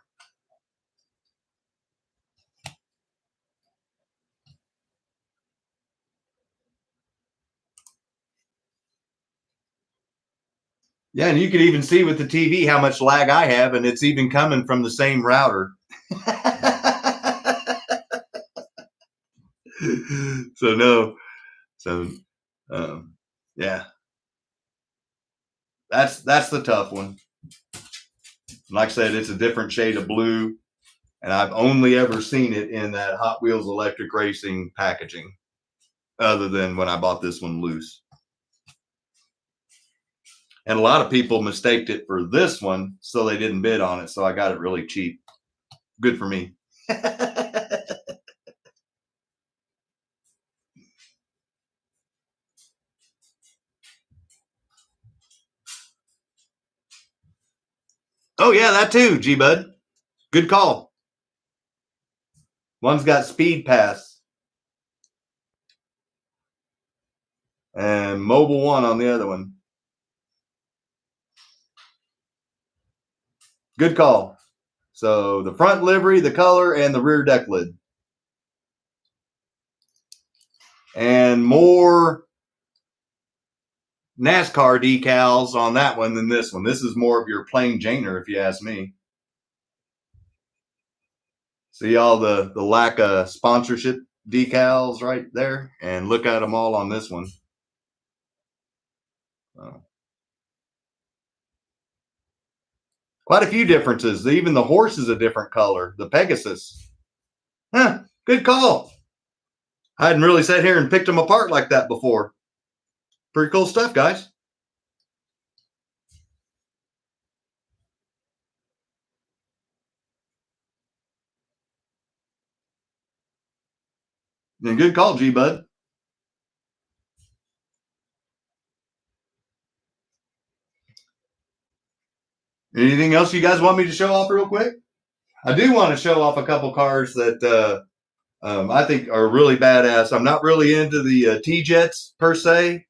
Yeah, and you could even see with the TV how much lag I have, and it's even coming from the same router. So no. So yeah. That's the tough one. Like I said, it's a different shade of blue, and I've only ever seen it in that Hot Wheels electric racing packaging, other than when I bought this one loose. And a lot of people mistaked it for this one, so they didn't bid on it. So I got it really cheap. Good for me. Oh yeah, that too, G-Bud. Good call. One's got Speed Pass and Mobile One on the other one. Good call. So the front livery, the color, and the rear deck lid. And more NASCAR decals on that one than this one. This is more of your plain Janer, if you ask me. See all the lack of sponsorship decals right there? And look at them all on this one. Quite a few differences. Even the horse is a different color, the Pegasus. Huh, good call. I hadn't really sat here and picked them apart like that before. Pretty cool stuff, guys. And good call, G-Bud. Anything else you guys want me to show off real quick? I do want to show off a couple cars that I think are really badass. I'm not really into the T-Jets per se,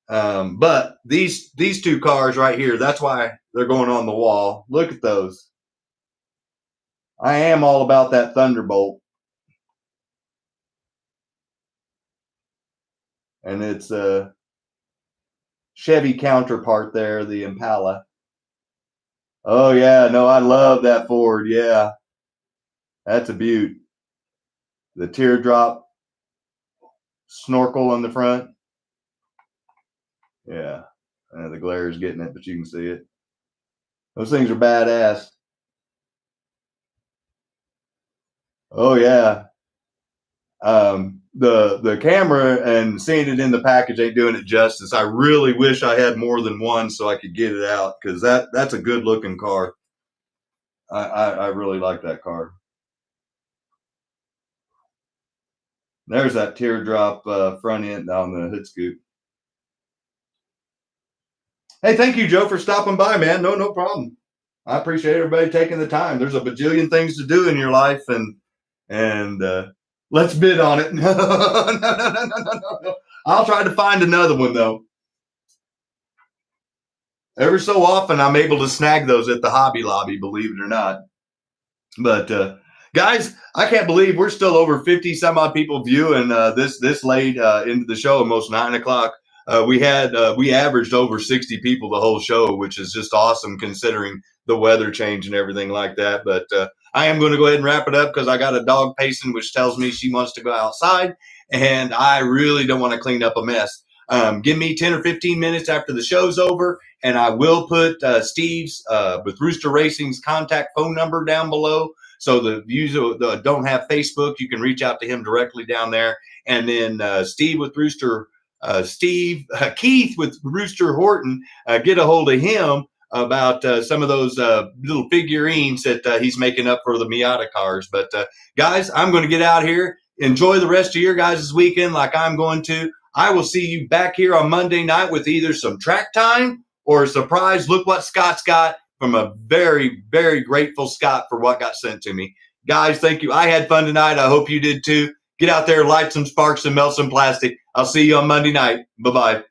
but these two cars right here, that's why they're going on the wall. Look at those. I am all about that Thunderbolt. And it's Chevy counterpart there, the Impala. Oh yeah, no, I love that Ford. Yeah, that's a beaut. The teardrop snorkel in the front. Yeah, the glare is getting it, but you can see it. Those things are badass. Oh yeah. The camera and seeing it in the package ain't doing it justice. I really wish I had more than one so I could get it out, because that's a good looking car. I really like that car. There's that teardrop front end on the hood scoop. Hey, thank you, Joe, for stopping by, man. No problem. I appreciate everybody taking the time. There's a bajillion things to do in your life, and let's bid on it. No. I'll try to find another one though. Every so often, I'm able to snag those at the Hobby Lobby, believe it or not. But guys, I can't believe we're still over 50 some odd people viewing this late into the show, almost 9 o'clock. We averaged over 60 people the whole show, which is just awesome considering the weather change and everything like that. But I am going to go ahead and wrap it up because I got a dog pacing, which tells me she wants to go outside, and I really don't want to clean up a mess. Give me 10 or 15 minutes after the show's over, and I will put Steve's with Rooster Racing's contact phone number down below. So the views that don't have Facebook, you can reach out to him directly down there. And then Keith with Rooster Horton, get a hold of him about some of those little figurines that he's making up for the Miata cars. But guys, I'm going to get out here. Enjoy the rest of your guys' weekend like I'm going to. I will see you back here on Monday night with either some track time or a surprise. Look what Scott's got, from a very, very grateful Scott for what got sent to me. Guys, thank you. I had fun tonight. I hope you did too. Get out there, light some sparks, and melt some plastic. I'll see you on Monday night. Bye-bye.